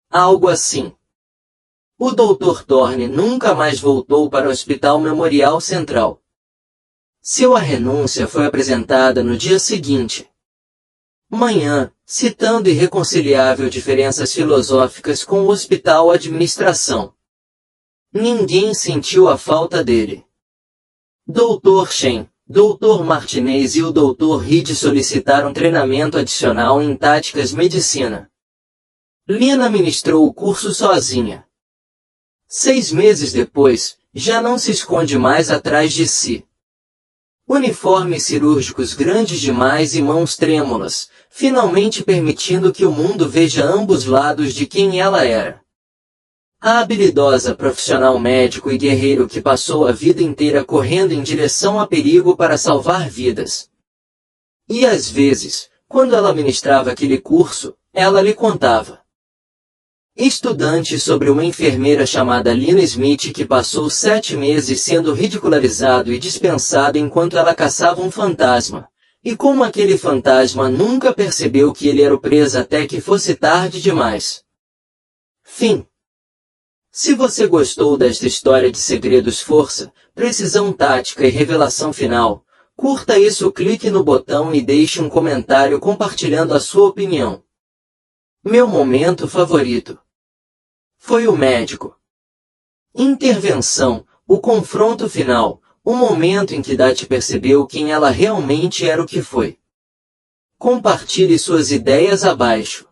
Algo assim. O Dr. Thorne nunca mais voltou para o Hospital Memorial Central. Sua renúncia foi apresentada no dia seguinte. Manhã, citando irreconciliável diferenças filosóficas com o hospital administração. Ninguém sentiu a falta dele. Dr. Shen, Dr. Martinez e o Dr. Reed solicitaram treinamento adicional em táticas medicina. Lina ministrou o curso sozinha. 6 meses depois, já não se esconde mais atrás de si. Uniformes cirúrgicos grandes demais e mãos trêmulas, finalmente permitindo que o mundo veja ambos lados de quem ela era. A habilidosa profissional médico e guerreiro que passou a vida inteira correndo em direção a perigo para salvar vidas. E às vezes, quando ela ministrava aquele curso, ela lhe contava estudantes sobre uma enfermeira chamada Lina Smith que passou 7 meses sendo ridicularizado e dispensado enquanto ela caçava um fantasma. E como aquele fantasma nunca percebeu que ele era o presa até que fosse tarde demais. Fim. Se você gostou desta história de segredos, força, precisão tática e revelação final, curta isso, clique no botão e deixe um comentário compartilhando a sua opinião. Meu momento favorito foi o médico. Intervenção, o confronto final, o momento em que Dati percebeu quem ela realmente era o que foi. Compartilhe suas ideias abaixo.